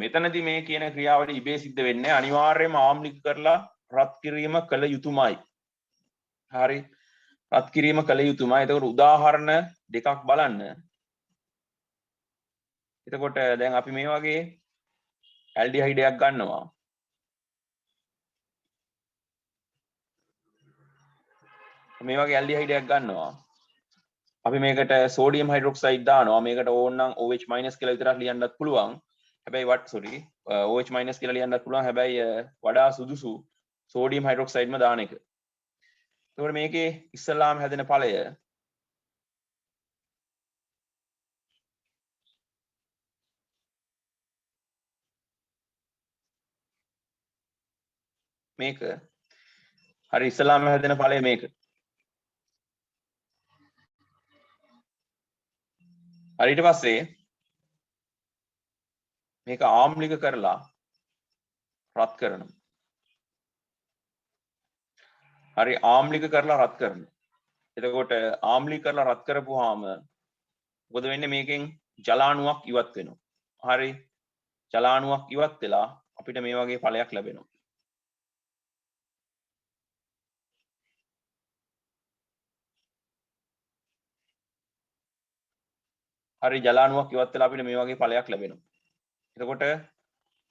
A: මෙතනදී මේ කියන ක්‍රියාවලිය ඉබේ සිද්ධ වෙන්නේ අනිවාර්යයෙන්ම ආම්ලික කරලා රත් කිරීම කළ යුතුමයි. හරි රත් කිරීම කළ යුතුමයි. එතකොට උදාහරණ දෙකක් බලන්න. එතකොට දැන් අපි මේ වගේ ඇල්ඩිහයිඩයක් ගන්නවා. මේ වගේ ඇල්ඩිහයිඩයක් ගන්නවා. අපි මේකට සෝඩියම් හයිඩ්‍රොක්සයිඩ් දානවා. මේකට ඕනනම් OH- කියලා විතරක් ලියන්නත් පුළුවන්. හැබැයි OH- කියලා ලියන්නත් පුළුවන්. හැබැයි වඩා සුදුසු සෝඩියම් හයිඩ්‍රොක්සයිඩ්ම දාන එක. එතකොට මේකේ ඉස්සල්ලාම හැදෙන ඵලය මේක. හරි ඉස්සල්ලාම හැදෙන ඵලය මේක. හරි ඊට පස්සේ මේක ආම්ලික කරලා රත් කරනවා. හරි ආම්ලික කරලා රත් කරනවා. එතකොට ආම්ලික කරලා රත් කරපුවාම මොකද වෙන්නේ මේකෙන් ජලාණුවක් ඉවත් වෙනවා. හරි ජලාණුවක් ඉවත් වෙලා අපිට මේ වගේ ඵලයක් ලැබෙනවා. හරි ජලාණුවක් ඉවත් වෙලා අපිට මේ වගේ ඵලයක් ලැබෙනවා. එතකොට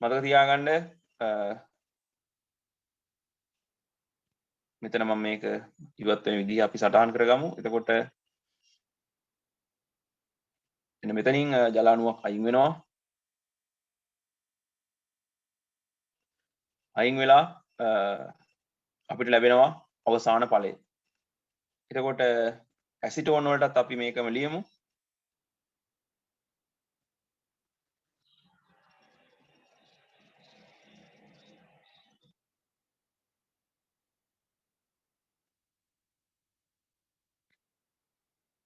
A: මතක තියාගන්න මෙතන මම මේක ඉවත් වෙන විදිහ අපි සටහන් කරගමු. එතකොට එන්න මෙතනින් ජලාණුවක් අයින් වෙනවා. අයින් වෙලා අපිට ලැබෙනවා අවසාන ඵලය. එතකොට ඇසිටෝන් වලටත් අපි මේකම ලියමු.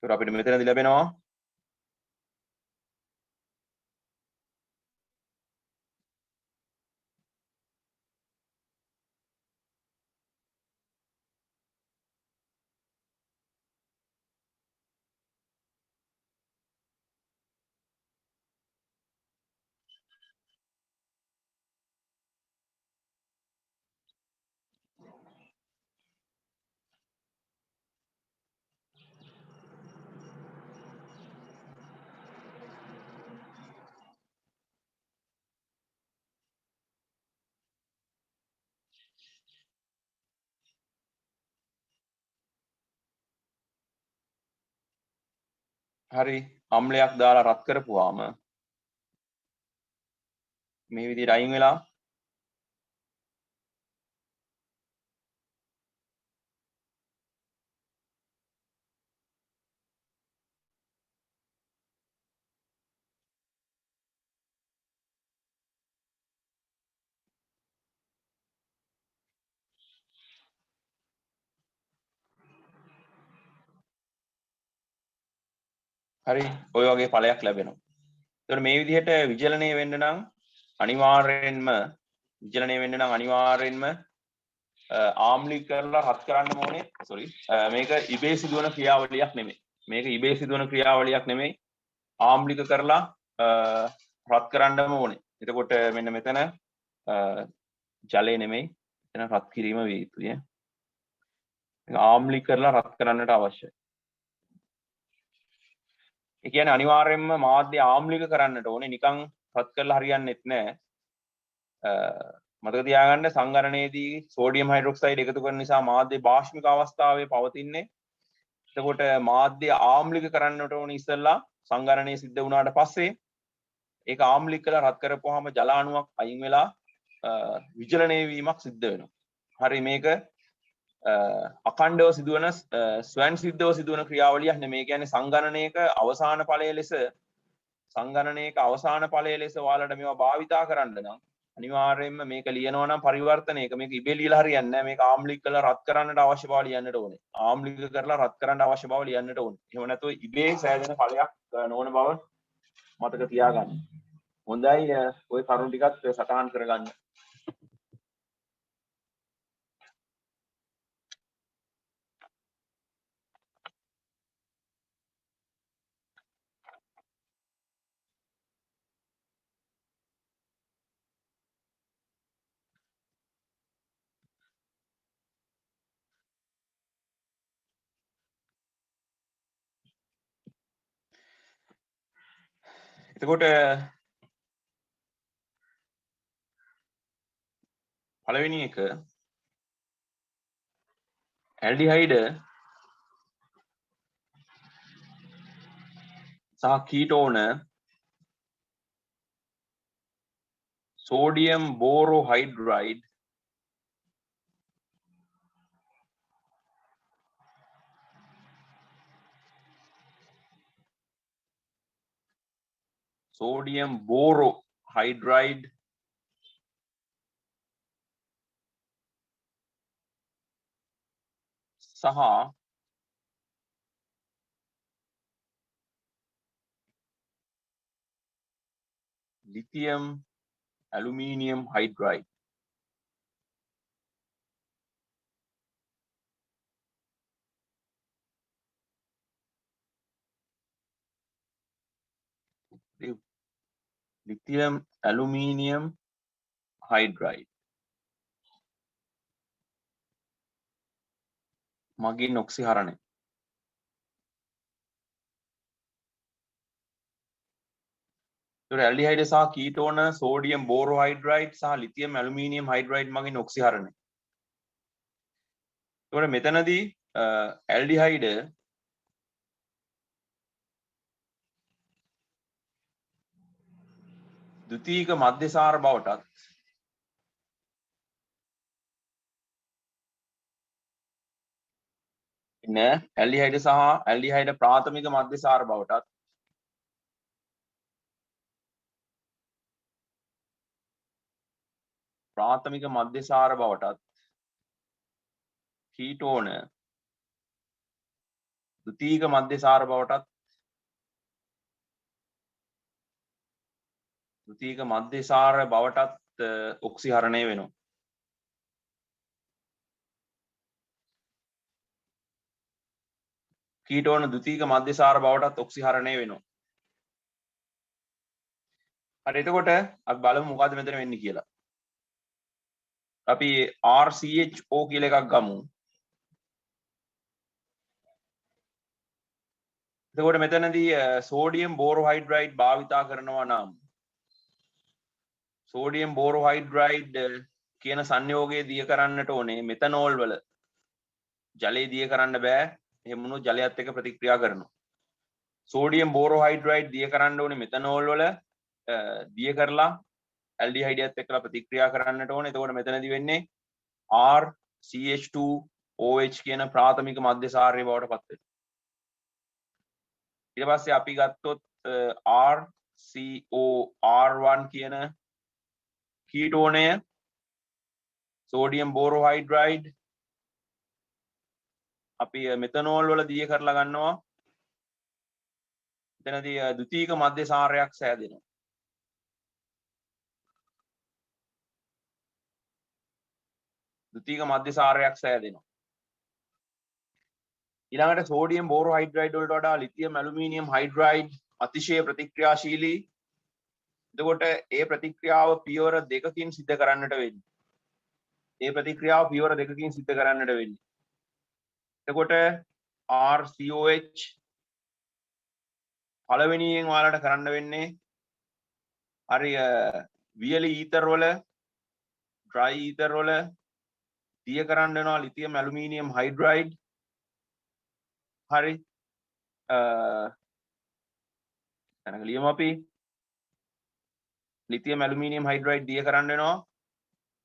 A: ඒතර අපිට මෙතනදී ලැබෙනවා හරි අම්ලයක් දාලා රත් කරපුවාම මේ විදිහට අයින් වෙලා හරි ඔය වගේ ඵලයක් ලැබෙනවා. ඒතකොට මේ විදිහට විචලනය වෙන්න නම් අනිවාර්යෙන්ම ආම්ලික කරලා රත් කරන්න ඕනේ. මේක ඉබේ සිදුවන ක්‍රියාවලියක් නෙමෙයි. ආම්ලික කරලා රත් කරන්නම ඕනේ. එතකොට මෙන්න මෙතන ජලය නෙමෙයි. එතන රත් කිරීම විය යුතුයි. ආම්ලික කරලා රත් කරන්නට අවශ්‍යයි. ඒ කියන්නේ අනිවාර්යයෙන්ම මාධ්‍ය ආම්ලික කරන්නට ඕනේ. නිකන් රත් කරලා හරියන්නේත් නැහැ. මතක තියාගන්න සංගණනයේදී සෝඩියම් හයිඩ්‍රොක්සයිඩ් එකතු කරන නිසා මාධ්‍ය භාෂ්මික අවස්ථාවේ පවතින්නේ. එතකොට මාධ්‍ය ආම්ලික කරන්නට ඕනේ ඉස්සෙල්ලා සංගණනය සිද්ධ වුණාට පස්සේ ඒක ආම්ලික කරලා රත් කරපුවාම ජලාණුවක් අයින් වෙලා විචලනය වීමක් සිද්ධ වෙනවා. හරි මේක අඛණ්ඩව සිදුවන ස්වයන් සිද්ධව සිදුවන ක්‍රියාවලියක් නෙමෙයි. ඒ කියන්නේ සංගණනයක අවසාන ඵලය ලෙස ඔයාලට මේවා භාවිතා කරන්න නම් අනිවාර්යයෙන්ම මේක ලියනවා නම් පරිවර්තනයක මේක ඉබේ ලියලා හරියන්නේ නැහැ. මේක ආම්ලික කරලා රත් කරන්නට අවශ්‍ය බව ලියන්නට ඕනේ. ආම්ලික කරලා රත් කරන්න අවශ්‍ය බව ලියන්නට ඕනේ. එහෙම නැතුව ඉබේ සෑදෙන ඵලයක් නොවන බව මතක තියාගන්න. හොඳයි ඔය කරුණු ටිකත් සටහන් කරගන්න. එතකොට පළවෙනි එක ඇල්ඩිහයිඩ් සහ කීටෝන sodium borohydride sodium borohydride සහ lithium aluminium hydride lithium aluminium hydride මගින් ඔක්සිහරණය ඇල්ඩිහයිඩ් සහ කීටෝන සෝඩියම් බෝරෝහයිඩ්‍රයිඩ් සහ ලිතියම් ඇලුමිනියම් හයිඩ්‍රයිඩ් මගින් ඔක්සිහරණය. ඒකට මෙතනදී ඇල්ඩිහයිඩ් ද්විතීයික මධ්‍යසාර බවටත් ඉන්න ඇල්ඩිහයිඩ් සහ ඇල්ඩිහයිඩ් ප්‍රාථමික මධ්‍යසාර බවටත් ප්‍රාථමික මධ්‍යසාර බවටත් කීටෝන ද්විතීයික මධ්‍යසාර බවටත් ද්විතීයික මධ්‍යසාර බවටත් ඔක්සිහරණය වෙනවා. කීටෝන ද්විතීයික මධ්‍යසාර බවටත් ඔක්සිහරණය වෙනවා. හරි එතකොට අපි බලමු මොකද්ද මෙතන වෙන්නේ කියලා. අපි RCHO කියලා එකක් ගමු. එතකොට මෙතනදී සෝඩියම් බෝරෝහයිඩ්‍රයිඩ් භාවිතා කරනවා නම් සෝඩියම් බෝරෝහයිඩ්‍රයිඩ් කියන සංයෝගය දිය කරන්නට ඕනේ මෙතනෝල් වල. ජලය දිය කරන්න බෑ. එහෙම වුණොත් ජලයත් එක්ක ප්‍රතික්‍රියා කරනවා. සෝඩියම් බෝරෝහයිඩ්‍රයිඩ් දිය කරන්න ඕනේ මෙතනෝල් වල දිය කරලා ඇල්ඩිහයිඩයත් එක්කලා ප්‍රතික්‍රියා කරන්නට ඕනේ. එතකොට මෙතනදී වෙන්නේ RCH2OH කියන ප්‍රාථමික මධ්‍යසාරය බවට පත් වෙනවා. ඊට පස්සේ අපි ගත්තොත් RCOR1 කියන කීටෝනය සෝඩියම් බෝරෝහයිඩ්‍රයිඩ් අපි මෙතනෝල් වල දිය කරලා ගන්නවා. එතනදී ද්විතීයික මධ්‍යසාරයක් සෑදෙනවා. ද්විතීයික මධ්‍යසාරයක් සෑදෙනවා. ඊළඟට සෝඩියම් බෝරෝහයිඩ්‍රයිඩ් වලට වඩා ලිතියම් ඇලුමිනියම් හයිඩ්‍රයිඩ් අතිශය ප්‍රතික්‍රියාශීලී. එතකොට ඒ ප්‍රතික්‍රියාව පියවර දෙකකින් සිද්ධ කරන්නට වෙන්නේ. ඒ ප්‍රතික්‍රියාව පියවර දෙකකින් සිද්ධ කරන්නට වෙන්නේ. එතකොට RCOH පළවෙනියෙන් ඔයාලට කරන්න වෙන්නේ හරි වියලි ඊතර් වල ඩ්‍රයි ඊතර් වල දිය කරන්න වෙනවා ලිතියම් ඇලුමිනියම් හයිඩ්‍රයිඩ්. හරි දැන් ලියමු අපි ලිතියම් ඇලුමිනියම් හයිඩ්‍රයිඩ් දිය කරන්න වෙනවා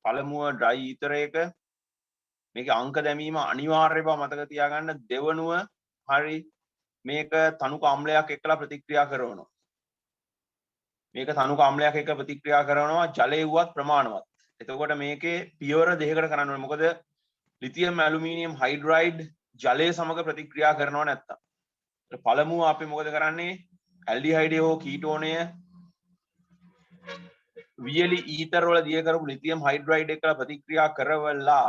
A: පළමුව ඩ්‍රයි ඊතර එක. මේකේ අංක දැමීම අනිවාර්ය බව මතක තියාගන්න. දෙවනුව හරි මේක තනුක අම්ලයක් එක්කලා ප්‍රතික්‍රියා කරනවා. මේක තනුක අම්ලයක් එක්ක ප්‍රතික්‍රියා කරනවා ජලයේ වුවත් ප්‍රමාණවත්. එතකොට මේකේ පියවර දෙකකට කරන්න ඕනේ. මොකද ලිතියම් ඇලුමිනියම් හයිඩ්‍රයිඩ් ජලයේ සමග ප්‍රතික්‍රියා කරනව නැත්තම්. පළමුව අපි මොකද කරන්නේ? ඇල්ඩිහයිඩය හෝ කීටෝනය වියලි ඊතර වල දිය කරපු ලිතියම් හයිඩ්‍රයිඩ් එක්ක ප්‍රතික්‍රියා කරවලා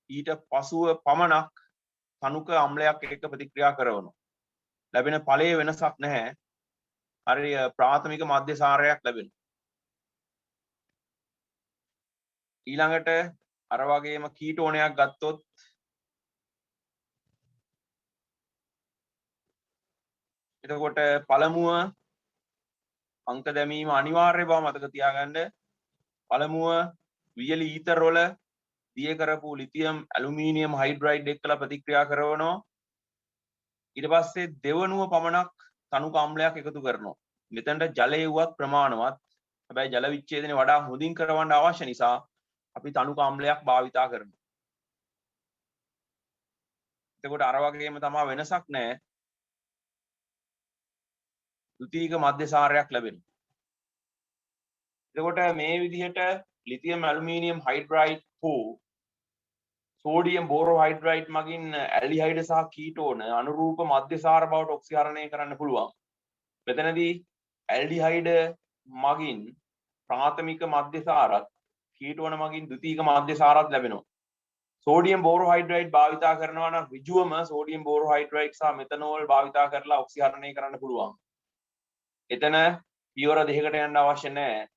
A: ඊට පසුව පමණක් තනුක අම්ලයක් එක්ක ප්‍රතික්‍රියා කරනවා. ලැබෙන ඵලයේ වෙනසක් නැහැ. හරි ප්‍රාථමික මධ්‍යසාරයක් ලැබෙනවා. ඊළඟට අර වගේම කීටෝනයක් ගත්තොත් එතකොට පළමුව අංක දැමීම අනිවාර්ය බව මතක තියාගන්න. පළමුව වියලි ඊතර වල දිය කරපු ලිතියම් ඇලුමිනියම් හයිඩ්‍රයිඩ් එක්කලා ප්‍රතික්‍රියා කරනවා. ඊට පස්සේ දෙවනුව පමණක් තනුක අම්ලයක් එකතු කරනවා. මෙතනට ජලයේ වුවත් ප්‍රමාණවත්. හැබැයි ජල විච්ඡේදනය වඩා හොඳින් කරවන්න අවශ්‍ය නිසා අපි තනුක අම්ලයක් භාවිතා කරනවා. එතකොට අර වගේම තමයි වෙනසක් නැහැ. ද්විතීයික මධ්‍යසාරයක් ලැබෙනවා. එතකොට මේ විදිහට ලිතියම් ඇලුමිනියම් හයිඩ්‍රයිඩ් හෝ සෝඩියම් බෝරෝහයිඩ්‍රයිඩ් මගින් ඇල්ඩිහයිඩ් සහ කීටෝන අනුරූප මධ්‍යසාර බවට ඔක්සිහරණය කරන්න පුළුවන්. මෙතනදී ඇල්ඩිහයිඩ් මගින් ප්‍රාථමික මධ්‍යසාරත් කීටෝන මගින් ද්විතීයික මධ්‍යසාරත් ලැබෙනවා. සෝඩියම් බෝරෝහයිඩ්‍රයිඩ් භාවිතා කරනවා නම් ඍජුවම සෝඩියම් බෝරෝහයිඩ්‍රයිඩ් සහ මෙතනෝල් භාවිතා කරලා ඔක්සිහරණය කරන්න පුළුවන්. එතන පියවර දෙකකට යන්න අවශ්‍ය නැහැ.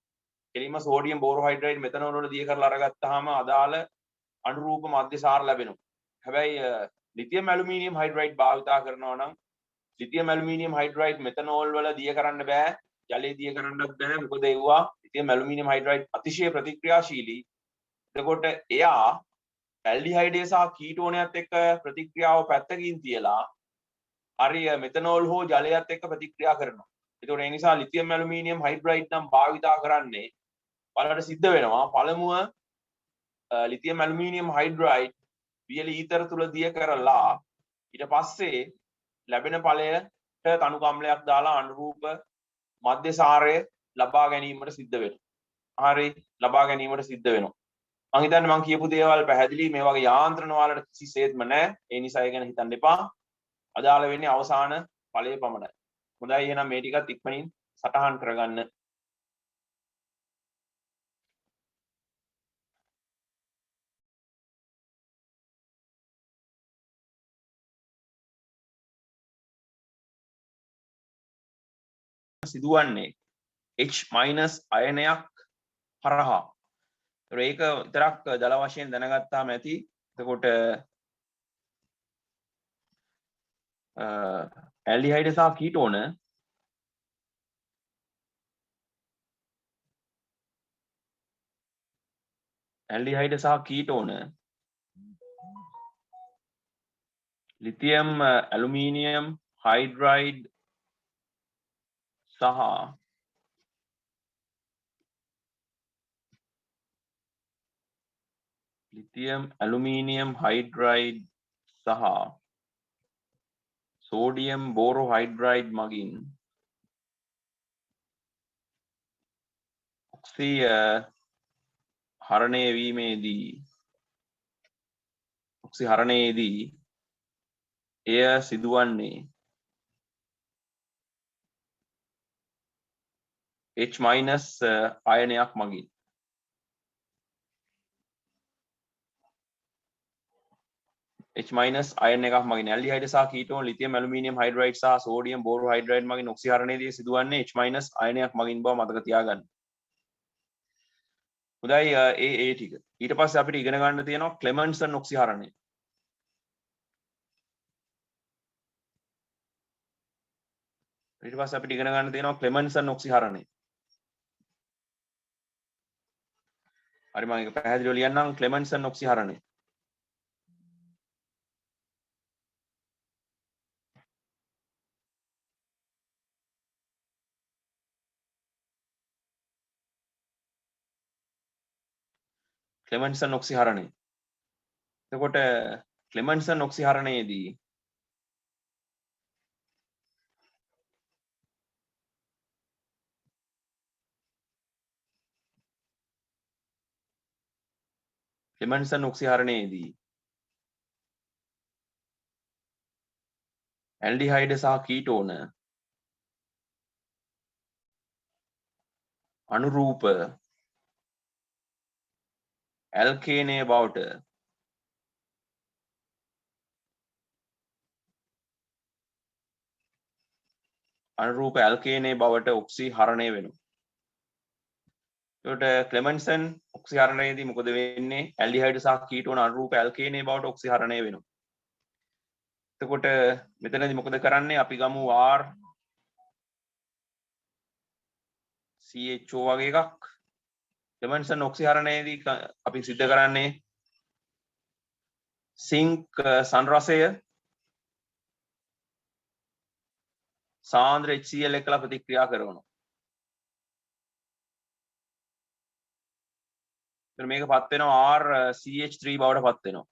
A: කෙලින්ම සෝඩියම් බෝරෝහයිඩ්‍රයිඩ් මෙතනෝල් වල දිය කරලා අරගත්තාම අදාළ අනුරූප මධ්‍යසාර ලැබෙනවා. හැබැයි ලිතියම් ඇලුමිනියම් හයිඩ්‍රයිඩ් භාවිතා කරනවා නම් ලිතියම් ඇලුමිනියම් හයිඩ්‍රයිඩ් මෙතනෝල් වල දිය කරන්න බෑ. ජලයේ දිය කරන්නත් බෑ. මොකද ඒවා ලිතියම් ඇලුමිනියම් හයිඩ්‍රයිඩ් අතිශය ප්‍රතික්‍රියාශීලී. එතකොට එයා ඇල්ඩිහයිඩය සහ කීටෝනයත් එක්ක ප්‍රතික්‍රියාව පැත්තකින් තියලා හරිය මෙතනෝල් හෝ ජලයත් එක්ක ප්‍රතික්‍රියා කරනවා. එතකොට ඒ නිසා ලිතියම් ඇලුමිනියම් හයිඩ්‍රයිඩ් නම් භාවිතා කරන්නේ බලන්න සිද්ධ වෙනවා. පළමුව ලිතියම් ඇලුමිනියම් හයිඩ්‍රයිඩ් වියලි ඊතර තුල දිය කරලා ඊට පස්සේ ලැබෙන ඵලයට තනුක අම්ලයක් දාලා අනුරූප මධ්‍යසාරය ලබා ගැනීමට සිද්ධ වෙනවා. හරි ලබා ගැනීමට සිද්ධ වෙනවා. මම හිතන්නේ මම කියපු දේවල් පැහැදිලි. මේ වගේ යාන්ත්‍රණ වලට කිසිසේත්ම නැහැ. ඒ නිසා ඒ ගැන හිතන්න එපා. අදාළ වෙන්නේ අවසාන ඵලය පමණයි. හොඳයි එහෙනම් මේ ටිකත් ඉක්මනින් සටහන් කරගන්න. සිදුවන්නේ H- අයනයක් හරහා. ඒක විතරක් දල වශයෙන් දැනගත්තාම ඇති. එතකොට ඇල්ඩිහයිඩ් සහ කීටෝන ලිතියම් ඇලුමිනියම් හයිඩ්‍රයිඩ් සහ සෝඩියම් බෝරෝහයිඩ්‍රයිඩ් මගින් ඔක්සිහරණයේදී එය සිදුවන්නේ H- අයනයක් මගින්. H- අයන එකක් මගින් ඇල්ඩිහයිඩ් සහ කීටෝන ලිතියම් ඇලුමිනියම් හයිඩ්‍රයිඩ් සහ සෝඩියම් බෝරෝහයිඩ්‍රයිඩ් මගින් ඔක්සිහරණයේදී සිදුවන්නේ H- අයනයක් මගින් බව මතක තියාගන්න. හොඳයි ඒ ටික. ඊට පස්සේ අපිට ඉගෙන ගන්න තියෙනවා ක්ලෙමන්සන් ඔක්සිහරණය. ඊට පස්සේ අපිට ඉගෙන ගන්න තියෙනවා ක්ලෙමන්සන් ඔක්සිහරණය. හරි මම ඒක පැහැදිලිව ලියන්නම්. ක්ලෙමන්සන් ඔක්සිහරණය. ක්ලෙමන්සන් ඔක්සිහරණය. එතකොට ක්ලෙමන්සන් ඔක්සිහරණයේදී ක්ලෙමන්සන් ඔක්සිහරණයේදී ඇල්ඩිහයිඩ් සහ කීටෝන අනුරූප ඇල්කේනය බවට ඔක්සිහරණය වෙනවා. ඒකට ක්ලෙමන්සන් ඔක්සිහරණයේදී මොකද වෙන්නේ? ඇල්ඩිහයිඩ් සහ කීටෝන අනුරූප ඇල්කේනය බවට ඔක්සිහරණය වෙනවා. එතකොට මෙතනදී මොකද කරන්නේ? අපි ගමු R CHO වගේ එකක්. ක්ලෙමන්සන් ඔක්සිහරණයේදී අපි සිද්ධ කරන්නේ සිංක් සංරසය සාන්ද්‍ර HCl එක්කලා ප්‍රතික්‍රියා කරනවා. එතන මේක පත් වෙනවා RCH3 බවට පත් වෙනවා.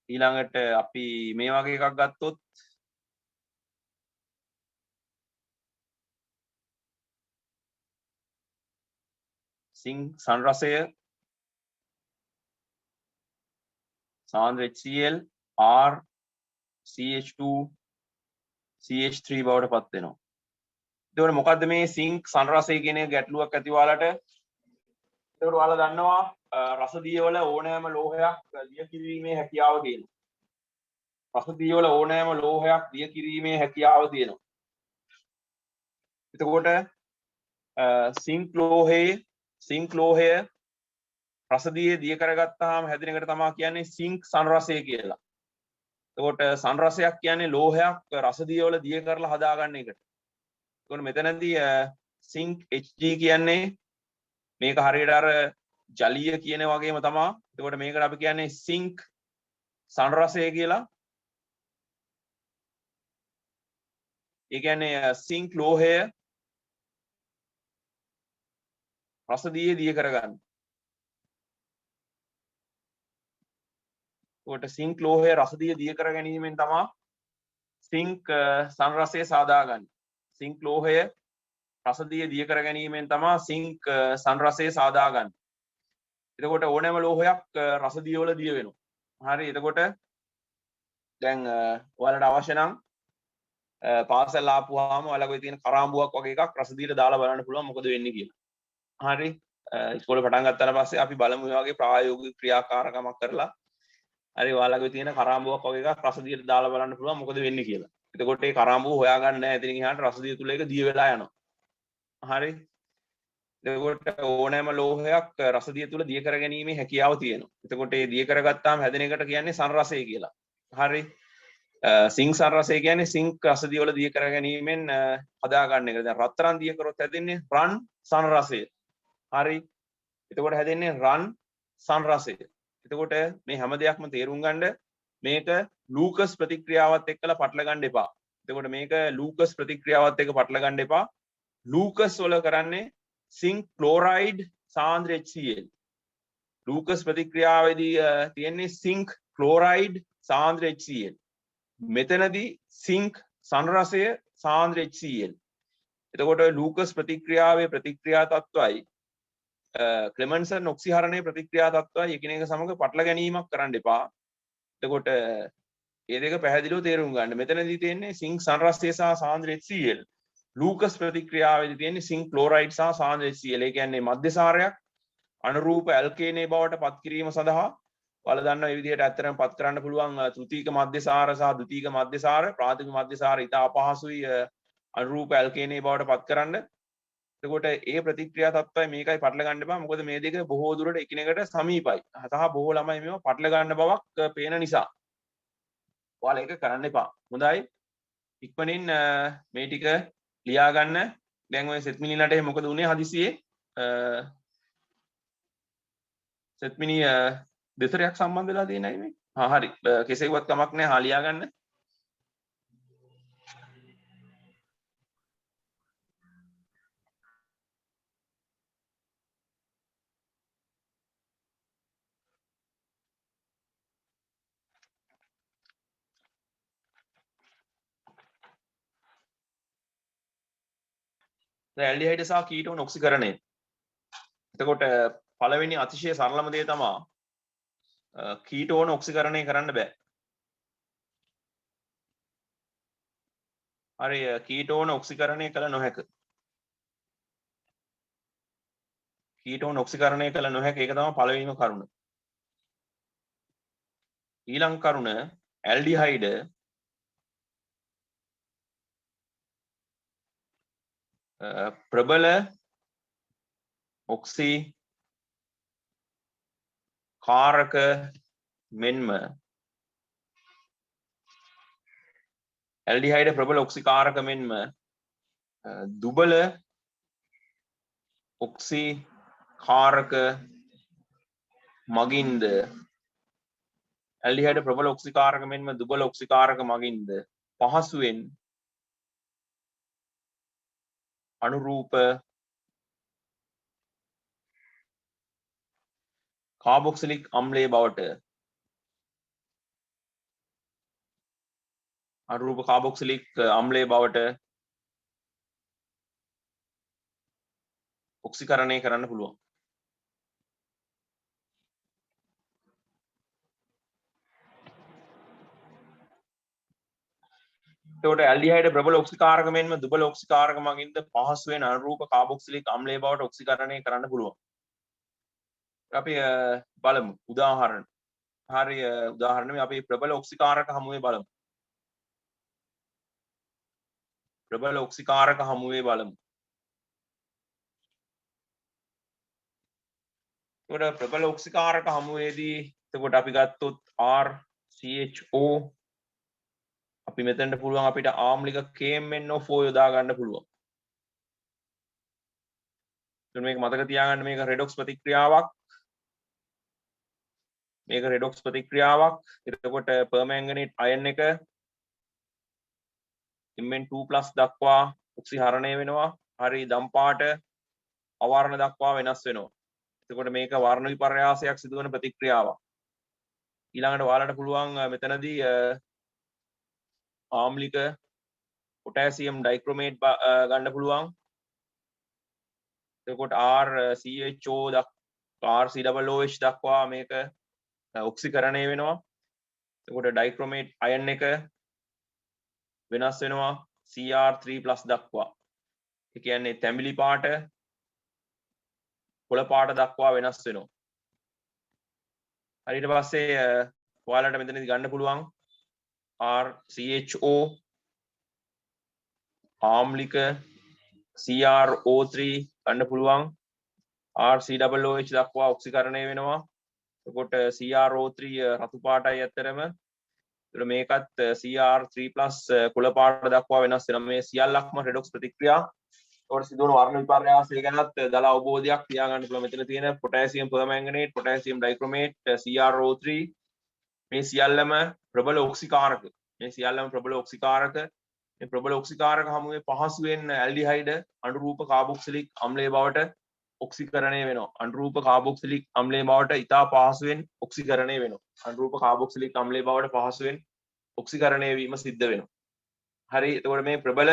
A: ඊළඟට අපි මේ වගේ එකක් ගත්තොත් සිංක් සංරසය සාන්ද්‍ර HCl RCH2 CH3 බවට පත් වෙනවා. එතකොට මොකද්ද මේ සිංක් සංරසය කියන එක ගැටලුවක් ඇති ඔයාලට? එතකොට ඔයාලා දන්නවා රසදිය වල ඕනෑම ලෝහයක් දිය කිරීමේ හැකියාව තියෙනවා. රසදිය වල ඕනෑම ලෝහයක් දිය කිරීමේ හැකියාව තියෙනවා. එතකොට සිංක් ලෝහය රසදියේ දිය කරගත්තාම හැදෙන එකට තමයි කියන්නේ සිංක් සංරසය කියලා. එතකොට සංරසයක් කියන්නේ ලෝහයක් රසදිය වල දිය කරලා හදාගන්න එකට. එතකොට මෙතනදී සිංක් Hg කියන්නේ මේක හරියට අර ජලීය කියන වගේම තමයි. එතකොට මේකට අපි කියන්නේ සිංක් සංරසය කියලා. ඒ කියන්නේ සිංක් ලෝහය රසදියේ දිය කරගන්න. එතකොට සිංක් ලෝහය රසදිය දිය කර ගැනීමෙන් තමයි සිංක් සංරසය සාදාගන්නේ. සිංක් ලෝහය රසදිය දිය කර ගැනීමෙන් තමයි සිංක් සංරසය සාදාගන්නේ. එතකොට ඕනෑම ලෝහයක් රසදිය වල දිය වෙනවා. හරි. එතකොට දැන් ඔයාලට අවශ්‍ය නම් පාසල් ආපුවාම ඔයාලගේ තියෙන කරාඹුවක් වගේ එකක් රසදියට දාලා බලන්න පුළුවන් මොකද වෙන්නේ කියලා. හරි. ඉස්කෝලේ පටන් ගත්තාට පස්සේ අපි බලමු මේ වගේ ප්‍රායෝගික ක්‍රියාකාරකමක් කරලා හරි ඔයාලගේ තියෙන කරාඹුවක් වගේ එකක් රසදියට දාලා බලන්න පුළුවන් මොකද වෙන්නේ කියලා. එතකොට ඒ කරාඹුව හොයාගන්න නැහැ. එතනින් එහාට රසදිය තුල ඒක දිය වෙලා යනවා. හරි. එතකොට ඕනෑම ලෝහයක් රසදිය තුල දිය කර ගැනීමේ හැකියාව තියෙනවා. එතකොට ඒ දිය කරගත්තාම හැදෙන එකට කියන්නේ සංරසය කියලා. හරි. සිංක් සංරසය කියන්නේ සිංක් රසදිය වල දිය කර ගැනීමෙන් හදා ගන්න එක. දැන් රත්තරන් දිය කරොත් හැදෙන්නේ රන් සංරසය. හරි. එතකොට හැදෙන්නේ රන් සංරසය. එතකොට මේ හැම දෙයක්ම තේරුම් ගන්න මේක ලූකස් ප්‍රතික්‍රියාවත් එක්කලා පටල ගන්න එපා. එතකොට මේක ලූකස් ප්‍රතික්‍රියාවත් එක්ක පටල ගන්න එපා. ලූකස් වල කරන්නේ සිංක් ක්ලෝරයිඩ් සාන්ද්‍ර HCl. ලූකස් ප්‍රතික්‍රියාවේදී තියෙන්නේ සිංක් ක්ලෝරයිඩ් සාන්ද්‍ර HCl. මෙතනදී සිංක් සංරසය සාන්ද්‍ර HCl. එතකොට ලූකස් ප්‍රතික්‍රියාවේ ප්‍රතික්‍රියා තත්ත්වයි ක්ලෙමන්සන් ඔක්සිහරණයේ ප්‍රතික්‍රියා තත්ත්වයි එකිනෙක සමග පටල ගැනීමක් කරන්න එපා. එතකොට මේ දෙක පැහැදිලිව තේරුම් ගන්න. මෙතනදී තියෙන්නේ සිංක් සංරසය සහ සාන්ද්‍ර HCl. ලූකස් ප්‍රතික්‍රියාවේදී තියෙන්නේ සිංක් ක්ලෝරයිඩ් සහ සාන්ද්‍ර HCl. ඒ කියන්නේ මධ්‍යසාරයක් අනුරූප ඇල්කේනේ බවට පත් කිරීම සඳහා ඔයාලා දන්නවා මේ විදිහට ඇත්තටම පත් කරන්න පුළුවන් තෘතීක මධ්‍යසාර සහ ද්විතීක මධ්‍යසාර. ප්‍රාථමික මධ්‍යසාර ඉතා අපහසුයි අනුරූප ඇල්කේනේ බවට පත් කරන්න. එතකොට ඒ ප්‍රතික්‍රියා තත්ත්වය මේකයි පටල ගන්න එපා. මොකද මේ දෙක බොහෝ දුරට එකිනෙකට සමීපයි. සහ බොහෝ ළමයි මේව පටල ගන්න බවක් පේන නිසා. ඔයාලා ඒක කරන්න එපා. හොඳයි. ඉක්මනින් මේ ටික ලියා ගන්න. දැන් ඔය සෙත්මිනිලට එහෙ මොකද උනේ හදිසියේ? සෙත්මිනි දෙතරයක් සම්බන්ධ වෙලා තියෙනයි මේ. හරි. කෙසේවත් කමක් නැහැ. ලියා ගන්න. ඇල්ඩිහයිඩ් සහ කීටෝන ඔක්සිකරණය. එතකොට පළවෙනි අතිශය සරලම දේ තමයි කීටෝන ඔක්සිකරණය කරන්න බෑ. හරි කීටෝන ඔක්සිකරණය කළ නොහැක. කීටෝන ඔක්සිකරණය කළ නොහැක ඒක තමයි පළවෙනිම කරුණ. ඊළඟ කරුණ ඇල්ඩිහයිඩ් ප්‍රබල ඔක්සි කාරක මෙන්ම ඇල්ඩිහයිඩ් ප්‍රබල ඔක්සි කාරක මෙන්ම දුබල ඔක්සි කාරක මගින්ද ඇල්ඩිහයිඩ් ප්‍රබල ඔක්සි කාරක මෙන්ම දුබල ඔක්සි කාරක මගින්ද පහසුවෙන් අනුරූප කාබොක්සිලික් අම්ලයේ බවට අනුරූප කාබොක්සිලික් අම්ලයේ බවට ඔක්සිකරණය කරන්න පුළුවන්. එතකොට ඇල්ඩිහයිඩ් ප්‍රබල ඔක්සිකාරක මෙන්ම දුබල ඔක්සිකාරක මගින්ද පහසුවෙන් අනුරූප කාබොක්සිලික් අම්ලයේ බවට ඔක්සිකරණය කරන්න පුළුවන්. අපි බලමු උදාහරණ. හරි උදාහරණයක් අපි ප්‍රබල ඔක්සිකාරක හමුවේ බලමු. ප්‍රබල ඔක්සිකාරක හමුවේ බලමු. එතකොට ප්‍රබල ඔක්සිකාරක හමුවේදී එතකොට අපි ගත්තොත් RCHO අපි මෙතනට පුළුවන් අපිට ආම්ලික KMnO4 යොදා ගන්න පුළුවන්. එතකොට මේක මතක තියාගන්න මේක රෙඩොක්ස් ප්‍රතික්‍රියාවක්. මේක රෙඩොක්ස් ප්‍රතික්‍රියාවක්. එතකොට පර්මැංගනේට් අයන් එක Mn2+ දක්වා ඔක්සිහරණය වෙනවා. හරි දම්පාට අවර්ණ දක්වා වෙනස් වෙනවා. එතකොට මේක වර්ණ විපර්යාසයක් සිදුවන ප්‍රතික්‍රියාවක්. ඊළඟට ඔයාලට පුළුවන් මෙතනදී ආම්ලික පොටෑසියම් ඩයික්‍රොමේට් ගන්න පුළුවන්. එතකොට RCHO RCOOH දක්වා මේක ඔක්සිකරණය වෙනවා. එතකොට ඩයික්‍රොමේට් අයන් එක වෙනස් වෙනවා Cr3+ දක්වා. ඒ කියන්නේ තැඹිලි පාට කොළ පාට දක්වා වෙනස් වෙනවා. ඊට පස්සේ ඔයාලට මෙතනදී ගන්න පුළුවන් RCHO ආම්ලික CrO3 ගන්න පුළුවන්. RCOOH දක්වා ඔක්සිකරණය වෙනවා. එතකොට CrO3 රතු පාටයි ඇත්තරම. ඒතර මේකත් Cr3+ කුල පාට දක්වා වෙනස් වෙනවා. මේ සියල්ලක්ම රෙඩොක්ස් ප්‍රතික්‍රියා. ඒකට සිදුවන වර්ණ විපර්යාසය ගැනත් දල අවබෝධයක් තියාගන්න පුළුවන්. මෙතන තියෙන පොටෑසියම් පර්මැංගනේට්, පොටෑසියම් ඩයික්‍රොමේට්, CrO3 මේ සියල්ලම ප්‍රබල ඔක්සිකාරක. මේ සියල්ලම ප්‍රබල ඔක්සිකාරක. මේ ප්‍රබල ඔක්සිකාරක හමුවේ පහසුවෙන් ඇල්ඩිහයිඩ් අනුරූප කාබොක්සිලික් අම්ලයේ බවට ඔක්සිකරණය වෙනවා. අනුරූප කාබොක්සිලික් අම්ලයේ බවට ඉතා පහසුවෙන් ඔක්සිකරණය වෙනවා. අනුරූප කාබොක්සිලික් අම්ලයේ බවට පහසුවෙන් ඔක්සිකරණය වීම සිද්ධ වෙනවා. හරි එතකොට මේ ප්‍රබල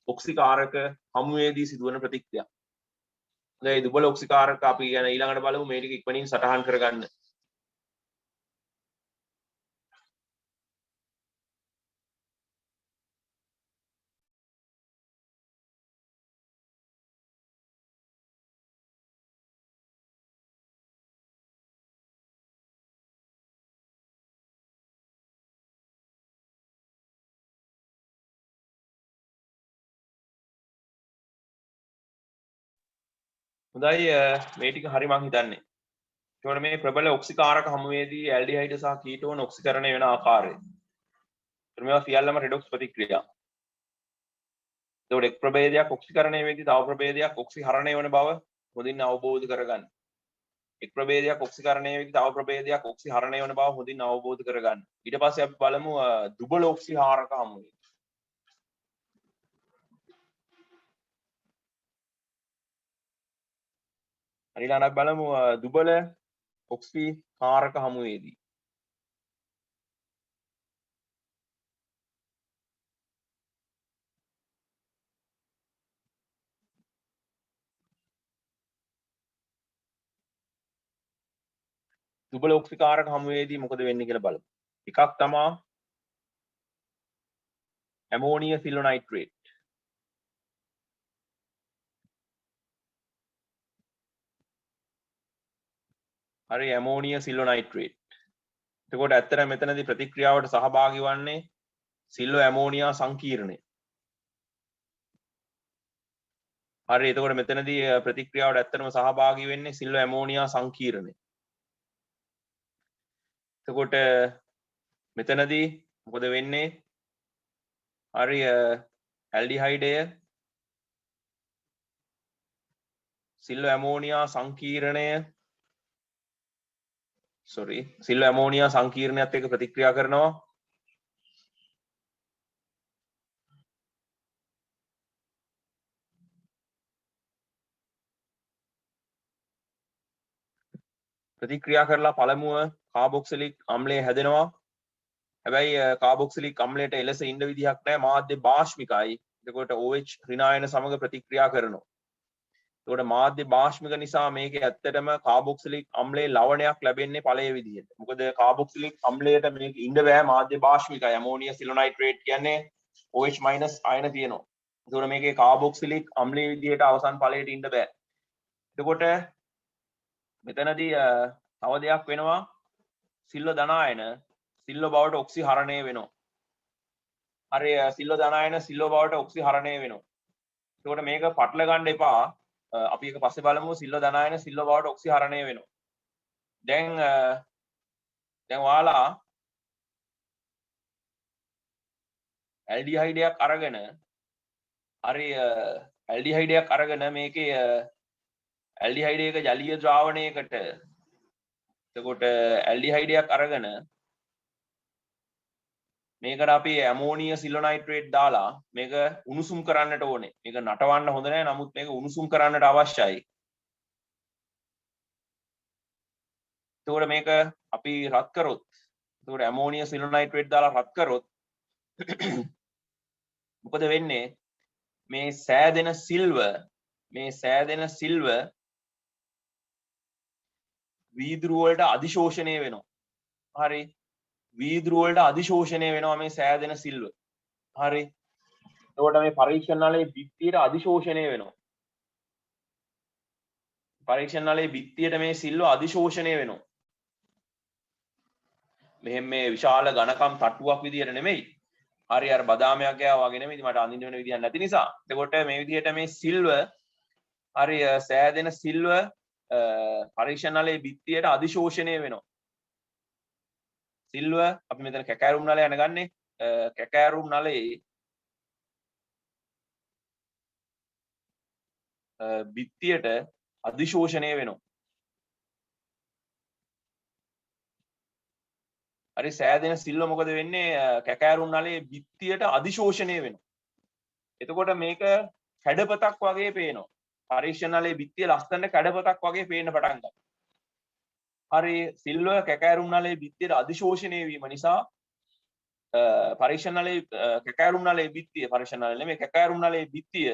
A: ඔක්සිකාරක හමුවේදී සිදුවන ප්‍රතික්‍රියා. දැන් දුබල ඔක්සිකාරක අපි යන ඊළඟට බලමු මේ ටික ඉක්මනින් සටහන් කරගන්න. හොඳයි මේ ටික හරි මං හිතන්නේ. ඒකට මේ ප්‍රබල ඔක්සිකාරක හමුවේදී ඇල්ඩිහයිඩ් සහ කීටෝන ඔක්සිකරණය වෙන ආකාරය. මේවා සියල්ලම රෙඩොක්ස් ප්‍රතික්‍රියා. ඒකට එක් ප්‍රභේදයක් ඔක්සිකරණය වෙද්දී තව ප්‍රභේදයක් ඔක්සිහරණය වන බව හොඳින් අවබෝධ කරගන්න. එක් ප්‍රභේදයක් ඔක්සිකරණය වෙද්දී තව ප්‍රභේදයක් ඔක්සිහරණය වන බව හොඳින් අවබෝධ කරගන්න. ඊට පස්සේ අපි බලමු දුබල ඔක්සිහාරක හමුවේ. ඊළඟට බලමු දුබල ඔක්සිකාරක හමුවේදී. දුබල ඔක්සිකාරක හමුවේදී මොකද වෙන්නේ කියලා බලමු. එකක් තමයි ඇමෝනිය සිල්වනයිට්‍රේට්. හරි ඇමෝනිය සිල්වනයිට්‍රේට්. එතකොට ඇත්තට මෙතනදී ප්‍රතික්‍රියාවට සහභාගී වන්නේ සිල්ව ඇමෝනියා සංකීර්ණය. හරි එතකොට මෙතනදී ප්‍රතික්‍රියාවට ඇත්තටම සහභාගී වෙන්නේ සිල්ව ඇමෝනියා සංකීර්ණය. එතකොට මෙතනදී මොකද වෙන්නේ? හරි ඇල්ඩිහයිඩය සිල්ව ඇමෝනියා සංකීර්ණය සිල්ව ඇමෝනියා සංකීර්ණයත් එක්ක ප්‍රතික්‍රියා කරනවා. ප්‍රතික්‍රියා කරලා පළමුව කාබොක්සිලික් අම්ලය හැදෙනවා. හැබැයි කාබොක්සිලික් අම්ලයට එලෙස ඉන්න විදිහක් නැහැ. මාධ්‍ය බාෂ්මිකයි. එතකොට OH ඍණායන සමග ප්‍රතික්‍රියා කරනවා. එතකොට මාධ්‍ය බාෂ්මික නිසා මේකේ ඇත්තටම කාබොක්සිලික් අම්ලයේ ලවණයක් ලැබෙන්නේ ඵලයේ විදිහට. මොකද කාබොක්සිලික් අම්ලයට මේක ඉන්න බෑ මාධ්‍ය බාෂ්මිකයි. ඇමෝනිය සිල්වනයිට්‍රේට් කියන්නේ OH- අයන තියෙනවා. එතකොට මේකේ කාබොක්සිලික් අම්ලයේ විදිහට අවසන් ඵලයට ඉන්න බෑ. එතකොට මෙතනදී තව දෙයක් වෙනවා. සිල්ව ධනායන සිල්ව බවට ඔක්සිහරණය වෙනවා. හරි සිල්ව ධනායන සිල්ව බවට ඔක්සිහරණය වෙනවා. එතකොට මේක පටල ගන්න එපා. අපි ඒක පස්සේ බලමු. සිල්ව ධනායන සිල්ව බවට ඔක්සිහරණය වෙනවා. දැන් ඔයාලා ඇල්ඩිහයිඩයක් අරගෙන හරි ඇල්ඩිහයිඩයක් අරගෙන මේකේ ඇල්ඩිහයිඩ් එක ජලීය ද්‍රාවණයකට එතකොට ඇල්ඩිහයිඩයක් අරගෙන මේකට අපි ඇමෝනිය සිල්වනයිට්‍රේට් දාලා මේක උණුසුම් කරන්නට ඕනේ. මේක නටවන්න හොඳ නැහැ. නමුත් මේක උණුසුම් කරන්නට අවශ්‍යයි. එතකොට මේක අපි රත් කරොත් එතකොට ඇමෝනිය සිල්වනයිට්‍රේට් දාලා රත් කරොත් මොකද වෙන්නේ? මේ සෑදෙන සිල්ව වීදුරු වලට අධිශෝෂණය වෙනවා. හරි වීදුරු වලට අධිශෝෂණය වෙනවා මේ සෑදෙන සිල්ව. හරි එතකොට මේ පරීක්ෂණ නලයේ බිත්තියට අධිශෝෂණය වෙනවා. පරීක්ෂණ නලයේ බිත්තියට මේ සිල්ව අධිශෝෂණය වෙනවා. මෙහෙම මේ විශාල ඝනකම් තට්ටුවක් විදියට නෙමෙයි. හරි අර බදාමයක් ගෑවා වගේ නෙමෙයි. මට අඳින්න වෙන විදියක් නැති නිසා. එතකොට මේ විදියට මේ සිල්ව හරි සෑදෙන සිල්ව පරීක්ෂණ නලයේ බිත්තියට අධිශෝෂණය වෙනවා. සිල්ව අපි මෙතන කැකෑරුම් නලය යනගන්නේ කැකෑරුම් නලයේ බිත්තියට අධිශෝෂණය වෙනවා. හරි සෑදෙන සිල්ව මොකද වෙන්නේ? කැකෑරුම් නලයේ බිත්තියට අධිශෝෂණය වෙනවා. එතකොට මේක කැඩපතක් වගේ පේනවා. පරීක්ෂණ නලයේ බිත්තිය ලස්සනට කැඩපතක් වගේ පේන්න පටන් ගන්නවා. හරි සිල්ව කැකෑරුම් නලයේ බිත්තියට අධිශෝෂණය වීම නිසා පරීක්ෂණ නලයේ කැකෑරුම් නලයේ බිත්තිය පරීක්ෂණ නලය නෙමෙයි කැකෑරුම් නලයේ බිත්තිය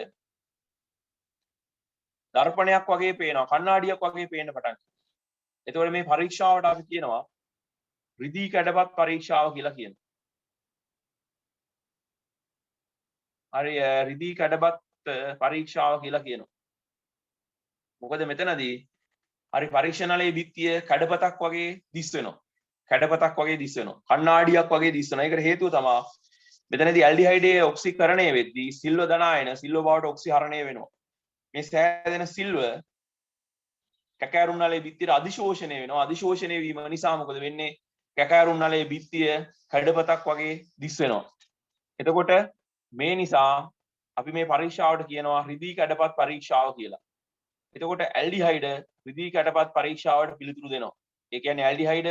A: දර්පණයක් වගේ පේනවා. කණ්ණාඩියක් වගේ පේන්න පටන් ගන්නවා. එතකොට මේ පරීක්ෂාවට අපි කියනවා රිදී කැඩපත් පරීක්ෂාව කියලා කියනවා. හරි රිදී කැඩපත් පරීක්ෂාව කියලා කියනවා. මොකද මෙතනදී හරි පරීක්ෂණ නලයේ බිත්තිය කැඩපතක් වගේ දිස් වෙනවා. කැඩපතක් වගේ දිස් වෙනවා. කණ්ණාඩියක් වගේ දිස් වෙනවා. ඒකට හේතුව තමයි මෙතනදී ඇල්ඩිහයිඩයේ ඔක්සිකරණය වෙද්දී සිල්ව ධනායන සිල්ව බවට ඔක්සිහරණය වෙනවා. මේ සෑදෙන සිල්ව කැකෑරුම් නලයේ බිත්තියට අධිශෝෂණය වෙනවා. අධිශෝෂණය වීම නිසා මොකද වෙන්නේ? කැකෑරුම් නලයේ බිත්තිය කැඩපතක් වගේ දිස් වෙනවා. එතකොට මේ නිසා අපි මේ පරීක්ෂාවට කියනවා රිදී කැඩපත් පරීක්ෂාව කියලා. එතකොට ඇල්ඩිහයිඩ රිදී කැඩපත් පරීක්ෂාවට පිළිතුරු දෙනවා. ඒ කියන්නේ ඇල්ඩිහයිඩ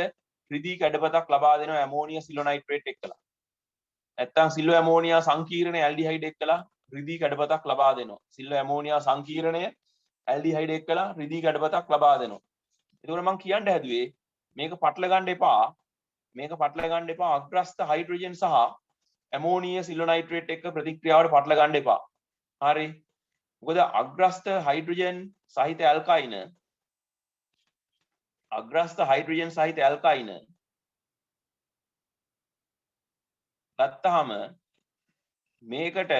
A: රිදී කැඩපතක් ලබා දෙනවා ඇමෝනිය සිල්වනයිට්‍රේට් එක්කලා. නැත්තම් සිල්ව ඇමෝනියා සංකීර්ණ ඇල්ඩිහයිඩ් එක්කලා රිදී කැඩපතක් ලබා දෙනවා. සිල්ව ඇමෝනියා සංකීර්ණය ඇල්ඩිහයිඩ් එක්කලා රිදී කැඩපතක් ලබා දෙනවා. එතකොට මම කියන්න හැදුවේ මේක පටල ගන්න එපා. මේක පටල ගන්න එපා අග්‍රස්ත හයිඩ්‍රජන් සහ ඇමෝනිය සිල්වනයිට්‍රේට් එක්ක ප්‍රතික්‍රියාවට පටල ගන්න එපා. හරි. මොකද අග්‍රස්ත හයිඩ්‍රජන් සහිත ඇල්කයින අග්‍රස්ත හයිඩ්‍රජන් සහිත ඇල්කයින ගත්තාම මේකට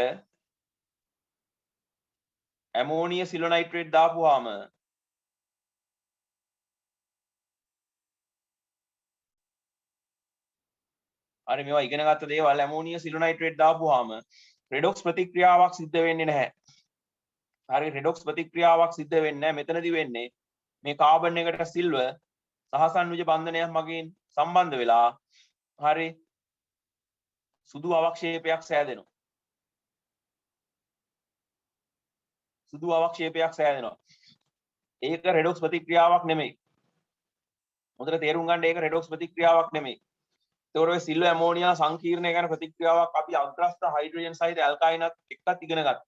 A: ඇමෝනිය සිලොනයිට්‍රේට් දාපුවාම හරි මේවා ඉගෙන ගත්ත දේවල් ඇමෝනිය සිලොනයිට්‍රේට් දාපුවාම රෙඩොක්ස් ප්‍රතික්‍රියාවක් සිද්ධ වෙන්නේ නැහැ. හරි රෙඩොක්ස් ප්‍රතික්‍රියාවක් සිද්ධ වෙන්නේ නැහැ. මෙතනදී වෙන්නේ මේ කාබන් එකට සිල්වර් සහසන්විජ බන්ධනයක් මගින් සම්බන්ධ වෙලා හරි සුදු අවක්ෂේපයක් සෑදෙනවා. සුදු අවක්ෂේපයක් සෑදෙනවා. ඒක රෙඩොක්ස් ප්‍රතික්‍රියාවක් නෙමෙයි. හොඳට තේරුම් ගන්න ඒක රෙඩොක්ස් ප්‍රතික්‍රියාවක් නෙමෙයි. ඒතකොට ඔය සිල්වර් ඇමෝනියා සංකීර්ණය ගැන ප්‍රතික්‍රියාවක් අපි අග්‍රස්ත හයිඩ්‍රජන් සහිත ඇල්කයිනත් එක්කත් ඉගෙන ගත්තා.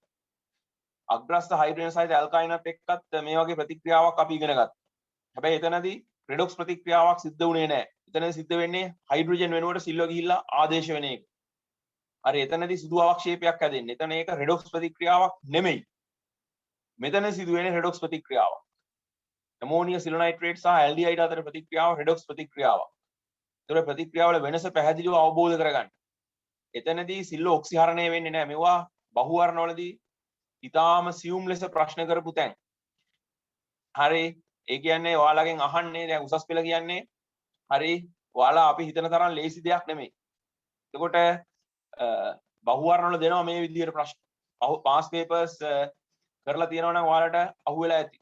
A: අග්‍රස්ත හයිඩ්‍රජන් සහිත ඇල්කයිනත් එක්කත් මේ වගේ ප්‍රතික්‍රියාවක් අපි ඉගෙන ගත්තා. හැබැයි එතනදී රෙඩොක්ස් ප්‍රතික්‍රියාවක් සිද්ධ වුණේ නැහැ. එතනදී සිද්ධ වෙන්නේ හයිඩ්‍රජන් වෙනුවට සිල්වර් ගිහිල්ලා ආදේශ වෙන එක. හරි එතනදී සුදු අවක්ෂේපයක් හැදෙන්නේ. එතන ඒක රෙඩොක්ස් ප්‍රතික්‍රියාවක් නෙමෙයි. මෙතන සිදු වෙන්නේ රෙඩොක්ස් ප්‍රතික්‍රියාවක්. ඇමෝනිය සිලොනයිට්‍රේට් සහ ඇල්ඩිහයිඩ් අතර ප්‍රතික්‍රියාව රෙඩොක්ස් ප්‍රතික්‍රියාවක්. ඒතර ප්‍රතික්‍රියාවල වෙනස පැහැදිලිව අවබෝධ කරගන්න. එතනදී සිල්වර් ඔක්සිහරණය වෙන්නේ නැහැ. මේවා බහුවර්ණවලදී ඊටාම සියුම් ලෙස ප්‍රශ්න කරපු තැන්. හරි ඒ කියන්නේ ඔයාලගෙන් අහන්නේ දැන් උසස් පෙළ කියන්නේ හරි ඔයාලා අපි හිතන තරම් ලේසි දෙයක් නෙමෙයි. එතකොට බහුවර්ණවල දෙනවා මේ විදිහට ප්‍රශ්න. පාස් පේපර්ස් කරලා තියෙනවා නම් ඔයාලට අහුවෙලා ඇති.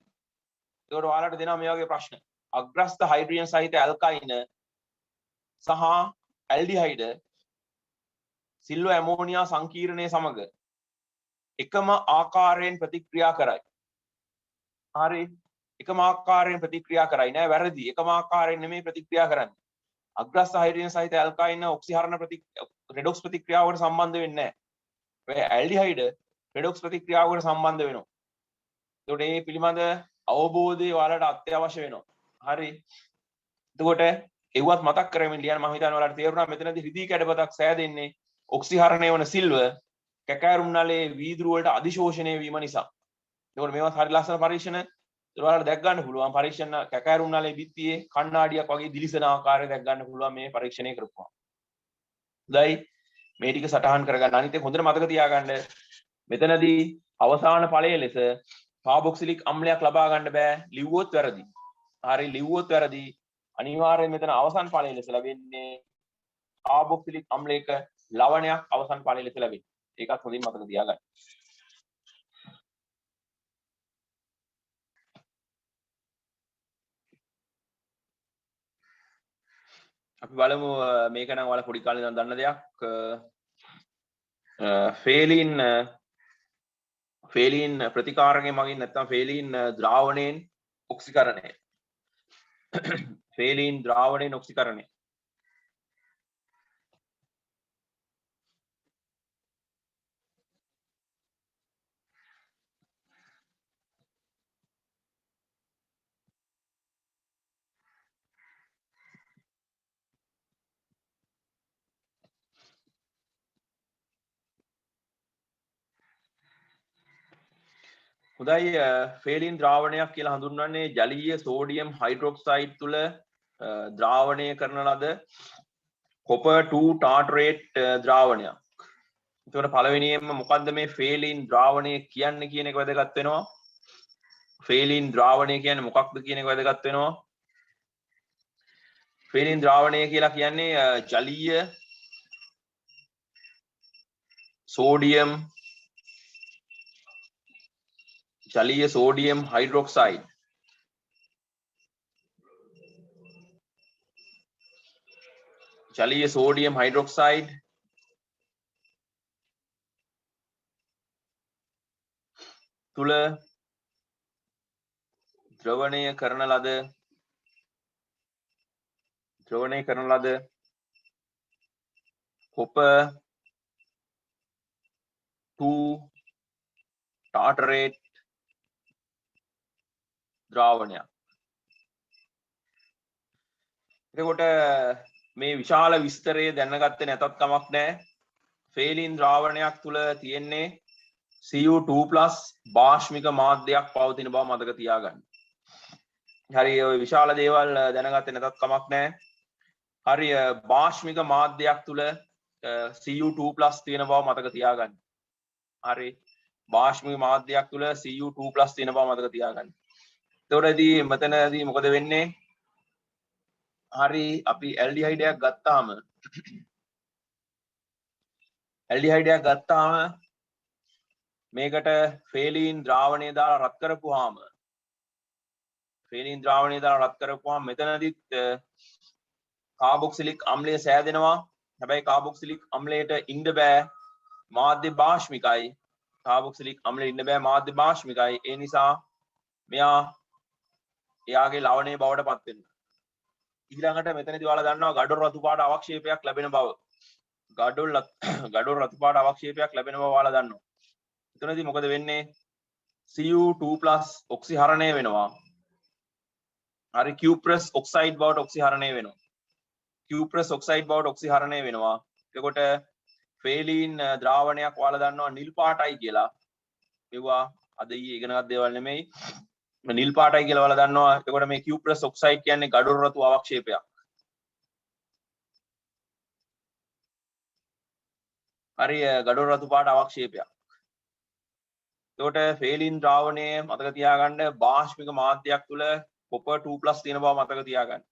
A: එතකොට ඔයාලට දෙනවා මේ වගේ ප්‍රශ්න. අග්‍රස්ත හයිඩ්‍රජන් සහිත ඇල්කයින සහ ඇල්ඩිහයිඩ සිල්වර් ඇමෝනියා සංකීර්ණය සමග එකම ආකාරයෙන් ප්‍රතික්‍රියා කරයි. හරි එකම ආකාරයෙන් ප්‍රතික්‍රියා කරයි නෑ වැරදි. එකම ආකාරයෙන් නෙමෙයි ප්‍රතික්‍රියා කරන්නේ. අග්‍රස්ත හයිඩ්‍රජන් සහිත ඇල්කයින ඔක්සිහරණ රෙඩොක්ස් ප්‍රතික්‍රියාවකට සම්බන්ධ වෙන්නේ නෑ. ඔය ඇල්ඩිහයිඩ රෙඩොක්ස් ප්‍රතික්‍රියාවකට සම්බන්ධ වෙනවා. එතකොට මේ පිළිබඳ අවබෝධය ඔයාලට අත්‍යවශ්‍ය වෙනවා. හරි. එතකොට ඒවත් මතක් කරගන්න ලියන්න මම හිතන්නේ ඔයාලට තේරුණා මෙතනදී රිදී කැඩපතක් සෑදෙන්නේ ඔක්සිහරණය වන සිල්වර් කැකෑරුම් නලයේ වීදුරු වලට අධිශෝෂණය වීම නිසා. ඒකෝට මේවත් හරි ලස්සන පරීක්ෂණ ඔයාලට දැක් ගන්න පුළුවන්. පරීක්ෂණ කැකෑරුම් නලයේ බිත්තියේ කණ්ණාඩියක් වගේ දිලිසෙන ආකාරය දැක් ගන්න පුළුවන් මේ පරීක්ෂණය කරපුවා. හොඳයි මේ ටික සටහන් කරගන්න. අනිත් එක හොඳට මතක තියාගන්න මෙතනදී අවසාන ඵලයේ ලෙස කාබොක්සිලික් අම්ලයක් ලබා ගන්න බෑ ලිව්වොත් වැරදි. හරි ලිව්වොත් වැරදි. අනිවාර්යයෙන් මෙතන අවසන් ඵලයේ ලෙස ලැබෙන්නේ කාබොක්සිලික් අම්ලයක ලවණයක් අවසන් ඵලයේ ලෙස ලැබෙන්නේ. ඒකත් හොඳින් මතක තියාගන්න. අපි බලමු මේක නම් ඔයාලා පොඩි කාලේ ඉඳන් දන්න දෙයක්. ෆේලින් ප්‍රතිකාරකයේ මගින් නැත්නම් ෆේලින් ද්‍රාවණයෙන් ඔක්සිකරණය. ෆේලින් ද්‍රාවණයෙන් ඔක්සිකරණය. හොඳයි ෆේලින් ද්‍රාවණයක් කියලා හඳුන්වන්නේ ජලීය සෝඩියම් හයිඩ්‍රොක්සයිඩ් තුල ද්‍රාවණය කරන ලද කොපර් 2 ටාටරේට් ද්‍රාවණයක්. එතකොට පළවෙනියෙන්ම මොකද්ද මේ ෆේලින් ද්‍රාවණය කියන්නේ කියන එක වැදගත් වෙනවා. ෆේලින් ද්‍රාවණය කියන්නේ මොකක්ද කියන එක වැදගත් වෙනවා. ෆේලින් ද්‍රාවණය කියලා කියන්නේ ජලීය සෝඩියම් හයිඩ්‍රොක්සයිඩ් ජලීය සෝඩියම් හයිඩ්‍රොක්සයිඩ් තුල ද්‍රවණය කරන ලද කොපර් 2 ටාටරේට් ද්‍රාවණයක්. එතකොට මේ විශාල විස්තරය දැනගත්තේ නැතත් කමක් නැහැ. ෆේලින් ද්‍රාවණයක් තුල තියෙන්නේ Cu2+ භාෂ්මික මාධ්‍යයක් පවතින බව මතක තියාගන්න. හරි ඔය විශාල දේවල් දැනගත්තේ නැතත් කමක් නැහැ. හරි භාෂ්මික මාධ්‍යයක් තුල Cu2+ තියෙන බව මතක තියාගන්න. හරි භාෂ්මික මාධ්‍යයක් තුල Cu2+ තියෙන බව මතක තියාගන්න. එතකොටදී මෙතනදී මොකද වෙන්නේ? හරි අපි ඇල්ඩිහයිඩයක් ගත්තාම මේකට ෆේලීන් ද්‍රාවණය දාලා රත් කරපුවාම මෙතනදිත් කාබොක්සිලික් අම්ලය සෑදෙනවා. හැබැයි කාබොක්සිලික් අම්ලයට ඉන්න බෑ මාධ්‍ය භාෂ්මිකයි. කාබොක්සිලික් අම්ලයට ඉන්න බෑ මාධ්‍ය භාෂ්මිකයි. ඒ නිසා මෙයා එයාගේ ලවණයේ බවට පත් වෙනවා. ඊළඟට මෙතනදී ඔයාලා දන්නවා ගඩොල් රතු පාට අවක්ෂේපයක් ලැබෙන බව. ගඩොල් රතු පාට අවක්ෂේපයක් ලැබෙන බව ඔයාලා දන්නවා. එතනදී මොකද වෙන්නේ? Cu2+ ඔක්සිහරණය වෙනවා. හරි Q+ ඔක්සයිඩ් බවට ඔක්සිහරණය වෙනවා. Q+ ඔක්සයිඩ් බවට ඔක්සිහරණය වෙනවා. එතකොට ෆේලීන් ද්‍රාවණයක් ඔයාලා දන්නවා නිල් පාටයි කියලා. මේවා අද ඊයේ ඉගෙනගත් දේවල් නෙමෙයි. නිල් පාටයි කියලා ඔයාලා දන්නවා. එතකොට මේ Q+ ඔක්සයිඩ් කියන්නේ ගඩොල් රතු අවක්ෂේපයක්. හරි ගඩොල් රතු පාට අවක්ෂේපයක්. එතකොට ෆේලින් ද්‍රාවණය මතක තියාගන්න භාෂ්මික මාධ්‍යයක් තුල copper 2+ තියෙන බව මතක තියාගන්න.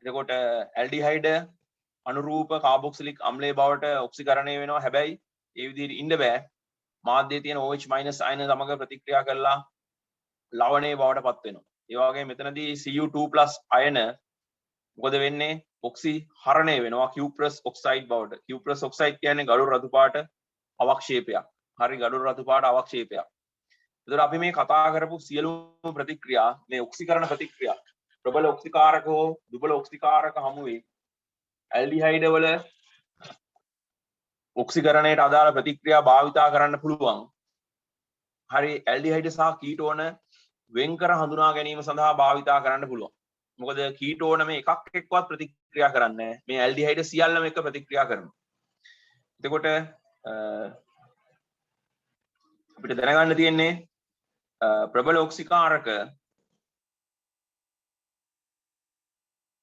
A: එතකොට ඇල්ඩිහයිඩ් අනුරූප කාබොක්සිලික් අම්ලයේ බවට ඔක්සිකරණය වෙනවා. හැබැයි ඒ විදිහට ඉන්න බෑ. මාධ්‍යයේ තියෙන OH- අයන සමග ප්‍රතික්‍රියා කරලා ලවණයේ බවට පත් වෙනවා. ඒ වගේම මෙතනදී Cu2+ අයන මොකද වෙන්නේ? ඔක්සිහරණය වෙනවා Q+ ඔක්සයිඩ් බවට. Q+ ඔක්සයිඩ් කියන්නේ ගඩොල් රතු පාට අවක්ෂේපයක්. හරි ගඩොල් රතු පාට අවක්ෂේපයක්. එතකොට අපි මේ කතා කරපු සියලුම ප්‍රතික්‍රියා මේ ඔක්සිකරණ ප්‍රතික්‍රියා ප්‍රබල ඔක්සිකාරක හෝ දුබල ඔක්සිකාරක හමුවේ ඇල්ඩිහයිඩ් වල ඔක්සිකරණයට අදාළ ප්‍රතික්‍රියා භාවිතා කරන්න පුළුවන්. හරි ඇල්ඩිහයිඩ් සහ කීටෝන වෙන්කර හඳුනා ගැනීම සඳහා භාවිතා කරන්න පුළුවන්. මොකද කීටෝන මේ එකක් එක්කවත් ප්‍රතික්‍රියා කරන්නේ නැහැ. මේ ඇල්ඩිහයිඩ් සියල්ලම එක ප්‍රතික්‍රියා කරනවා. එතකොට අපිට දැනගන්න තියෙන්නේ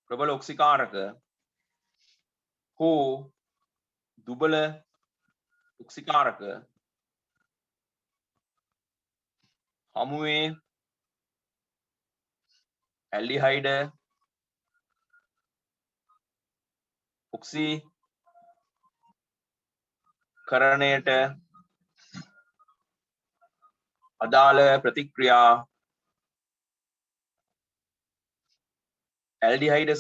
A: ප්‍රබල ඔක්සිකාරක හෝ දුබල ඔක්සිකාරක හමුවේ ඇල්ඩිහයිඩ් ඔක්සිකරණයට අදාළ ප්‍රතික්‍රියා ඇල්ඩිහයිඩ්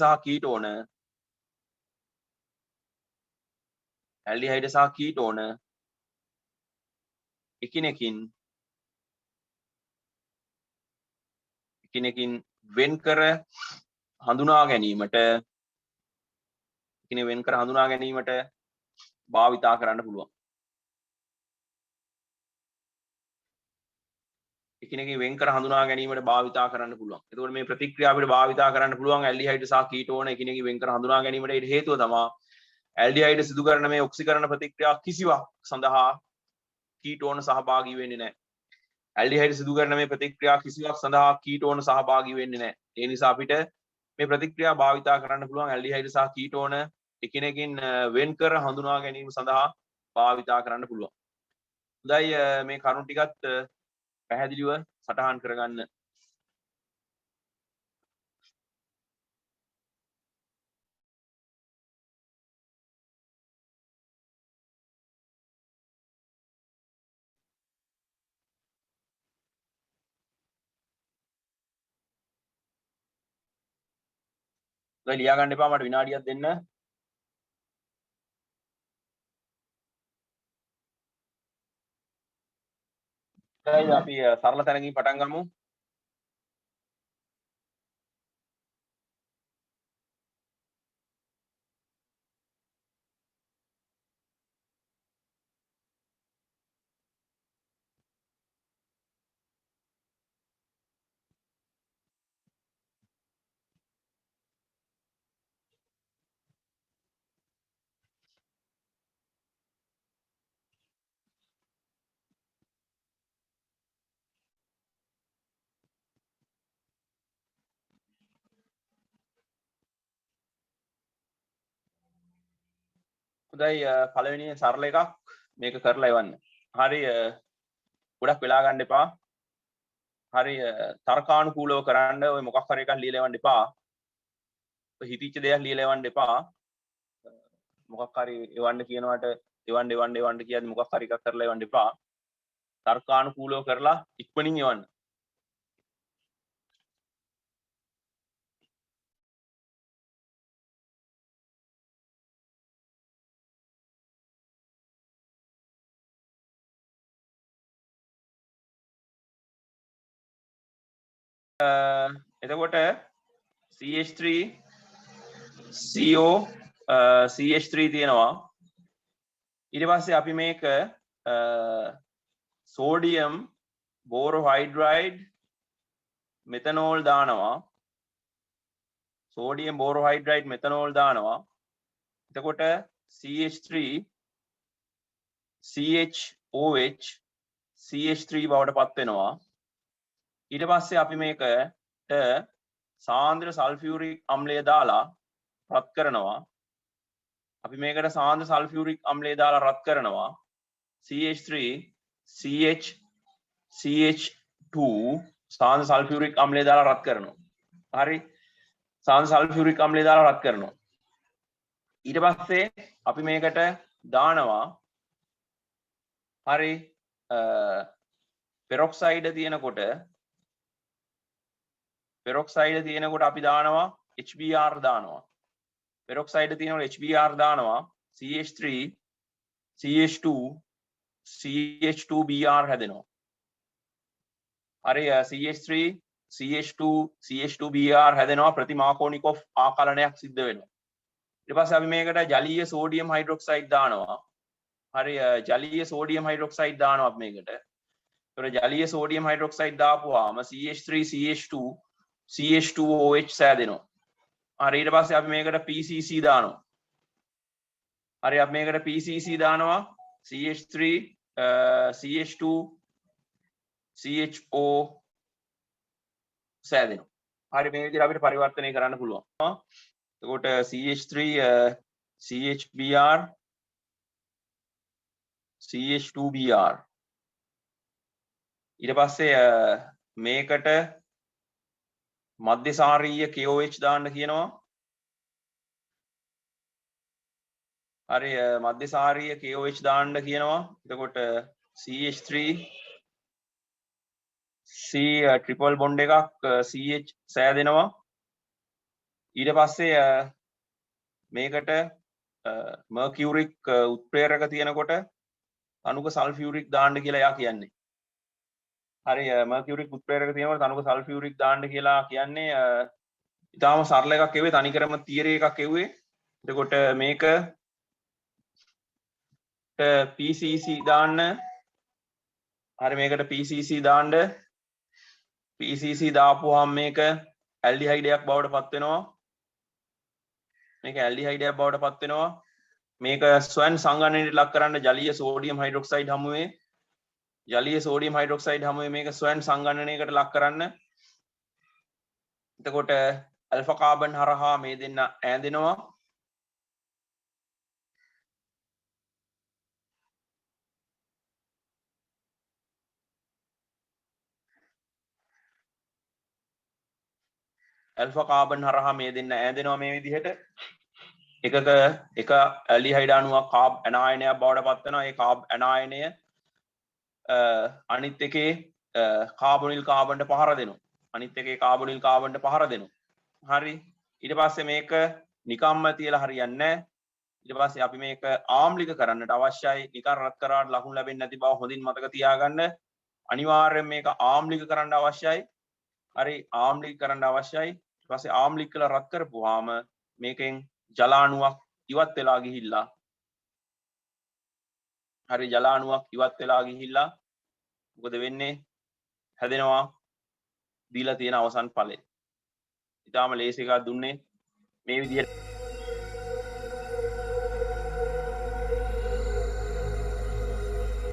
A: සහ කීටෝන එකිනෙකින් වෙන්කර හඳුනා ගැනීමට භාවිතා කරන්න පුළුවන්. එකිනෙකින් වෙන්කර හඳුනා ගැනීමට භාවිතා කරන්න පුළුවන්. එතකොට මේ ප්‍රතික්‍රියා අපිට භාවිතා කරන්න පුළුවන් ඇල්ඩිහයිඩ් සහ කීටෝන එකිනෙකින් වෙන්කර හඳුනා ගැනීමට. ඒට හේතුව තමයි ඇල්ඩිහයිඩ් සිදු කරන මේ ඔක්සිකරණ ප්‍රතික්‍රියා කිසිවක් සඳහා කීටෝන සහභාගී වෙන්නේ නැහැ. ඇල්ඩිහයිඩ් සිදු කරන මේ ප්‍රතික්‍රියා කිසිවක් සඳහා කීටෝන සහභාගී වෙන්නේ නැහැ. ඒ නිසා අපිට මේ ප්‍රතික්‍රියා භාවිතා කරන්න පුළුවන් ඇල්ඩිහයිඩ් සහ කීටෝන එකිනෙකින් වෙන්කර හඳුනා ගැනීම සඳහා භාවිතා කරන්න පුළුවන්. හොඳයි මේ කරුණු ටිකත් පැහැදිලිව සටහන් කරගන්න. ලියා ගන්න එපා මට විනාඩියක් දෙන්න. අපි සරල තැනකින් පටන් ගමු. හොඳයි පළවෙනි සරල එකක් මේක කරලා එවන්න. හරි ගොඩක් වෙලා ගන්න එපා. හරි තර්කානුකූලව කරන්න ඔය මොකක් හරි එකක් ලියලා එවන්න එපා. ඔය හිතිච්ච දෙයක් ලියලා එවන්න එපා. මොකක් හරි එවන්න කියනවට එවන්න කියද්දි මොකක් හරි එකක් කරලා එවන්න එපා. තර්කානුකූලව කරලා ඉක්මනින් එවන්න. එතකොට CH3 CO CH3 තියෙනවා. ඊට පස්සේ අපි මේක සෝඩියම් බෝරෝහයිඩ්‍රයිඩ් මෙතනෝල් දානවා. සෝඩියම් බෝරෝහයිඩ්‍රයිඩ් මෙතනෝල් දානවා. එතකොට CH3 CHOH CH3 බවට පත් වෙනවා. ඊට පස්සේ අපි මේකට සාන්ද්‍ර සල්ෆියුරික් අම්ලය දාලා රත් කරනවා. අපි මේකට සාන්ද්‍ර සල්ෆියුරික් අම්ලය දාලා රත් කරනවා. CH3 CH CH2 සාන්ද්‍ර සල්ෆියුරික් අම්ලය දාලා රත් කරනවා. හරි සාන්ද්‍ර සල්ෆියුරික් අම්ලය දාලා රත් කරනවා. ඊට පස්සේ අපි මේකට දානවා හරි පෙරොක්සයිඩ් තියෙනකොට අපි දානවා HBr දානවා. පෙරොක්සයිඩ් තියෙනකොට HBr දානවා. CH3 CH2 CH2Br හැදෙනවා. හරි CH3 CH2 CH2Br හැදෙනවා. ප්‍රතිමාකෝනිකොෆ් ආකලනයක් සිද්ධ වෙනවා. ඊට පස්සේ අපි මේකට ජලීය සෝඩියම් හයිඩ්‍රොක්සයිඩ් දානවා. හරි ජලීය සෝඩියම් හයිඩ්‍රොක්සයිඩ් දානවා අපි මේකට. ඒතර ජලීය sodium hydroxide දාපුවාම CH3 CH2 CH2OH සෑදෙනවා. හරි ඊට පස්සේ අපි මේකට PCC දානවා. හරි අපි මේකට PCC දානවා. CH3 CH2 CHO සෑදෙනවා. හරි මේ විදිහට අපිට පරිවර්තනය කරන්න පුළුවන්. එතකොට CH3 CHBr CH2Br ඊට පස්සේ මේකට මධ්‍යසාරීය KOH දාන්න කියනවා. හරි මධ්‍යසාරීය KOH දාන්න කියනවා. එතකොට CH3 C ට්‍රිපල් බොන්ඩ් එකක් CH සෑදෙනවා. ඊට පස්සේ මේකට මර්කියුරික් උත්ප්‍රේරක තියෙනකොට තනුක සල්ෆියුරික් දාන්න කියලා එයා කියන්නේ. හරි මර්කියුරික් උත්ප්‍රේරක තියෙනකොට තනුක සල්ෆියුරික් දාන්න කියලා කියන්නේ ඊටාම සරල එකක් එව්වේ තනිකරම තියරි එකක් එව්වේ. එතකොට මේක PCC දාන්න. හරි මේකට PCC දාන්න. PCC දාපුවාම මේක ඇල්ඩිහයිඩයක් බවට පත් වෙනවා. මේක ඇල්ඩිහයිඩයක් බවට පත් වෙනවා. මේක ස්වයන් සංගණනයට ලක් කරන්න ජලීය සෝඩියම් හයිඩ්‍රොක්සයිඩ් හමුවේ මේක ස්වයන් සංගණනයකට ලක් කරන්න. එතකොට ඇල්ෆා කාබන් හරහා මේ දෙන්න ඈඳෙනවා. ඇල්ෆා කාබන් හරහා මේ දෙන්න ඈඳෙනවා මේ විදිහට. එක ඇල්ඩිහයිඩ් අණුවක් කාබ් ඇනායනයක් බවට පත් වෙනවා. ඒ කාබ් ඇනායනය අනිත් එකේ කාබොනිල් කාබන්ට පහර දෙනවා. හරි ඊට පස්සේ මේක නිකම්ම තියලා හරියන්නේ නැහැ. ඊට පස්සේ අපි මේක ආම්ලික කරන්නට අවශ්‍යයි. නිකන් රත් කරාට ලකුණු ලැබෙන්නේ නැති බව හොඳින් මතක තියාගන්න. අනිවාර්යයෙන් මේක ආම්ලික කරන්න අවශ්‍යයි. හරි ආම්ලික කරන්න අවශ්‍යයි. ඊට පස්සේ ආම්ලික කරලා රත් කරපුවාම මේකෙන් ජලාණුවක් ඉවත් වෙලා ගිහිල්ලා මොකද වෙන්නේ? හැදෙනවා දීලා තියෙන අවසන් ඵලය. ඊටාම ලේසි එකක් දුන්නේ මේ විදිහට.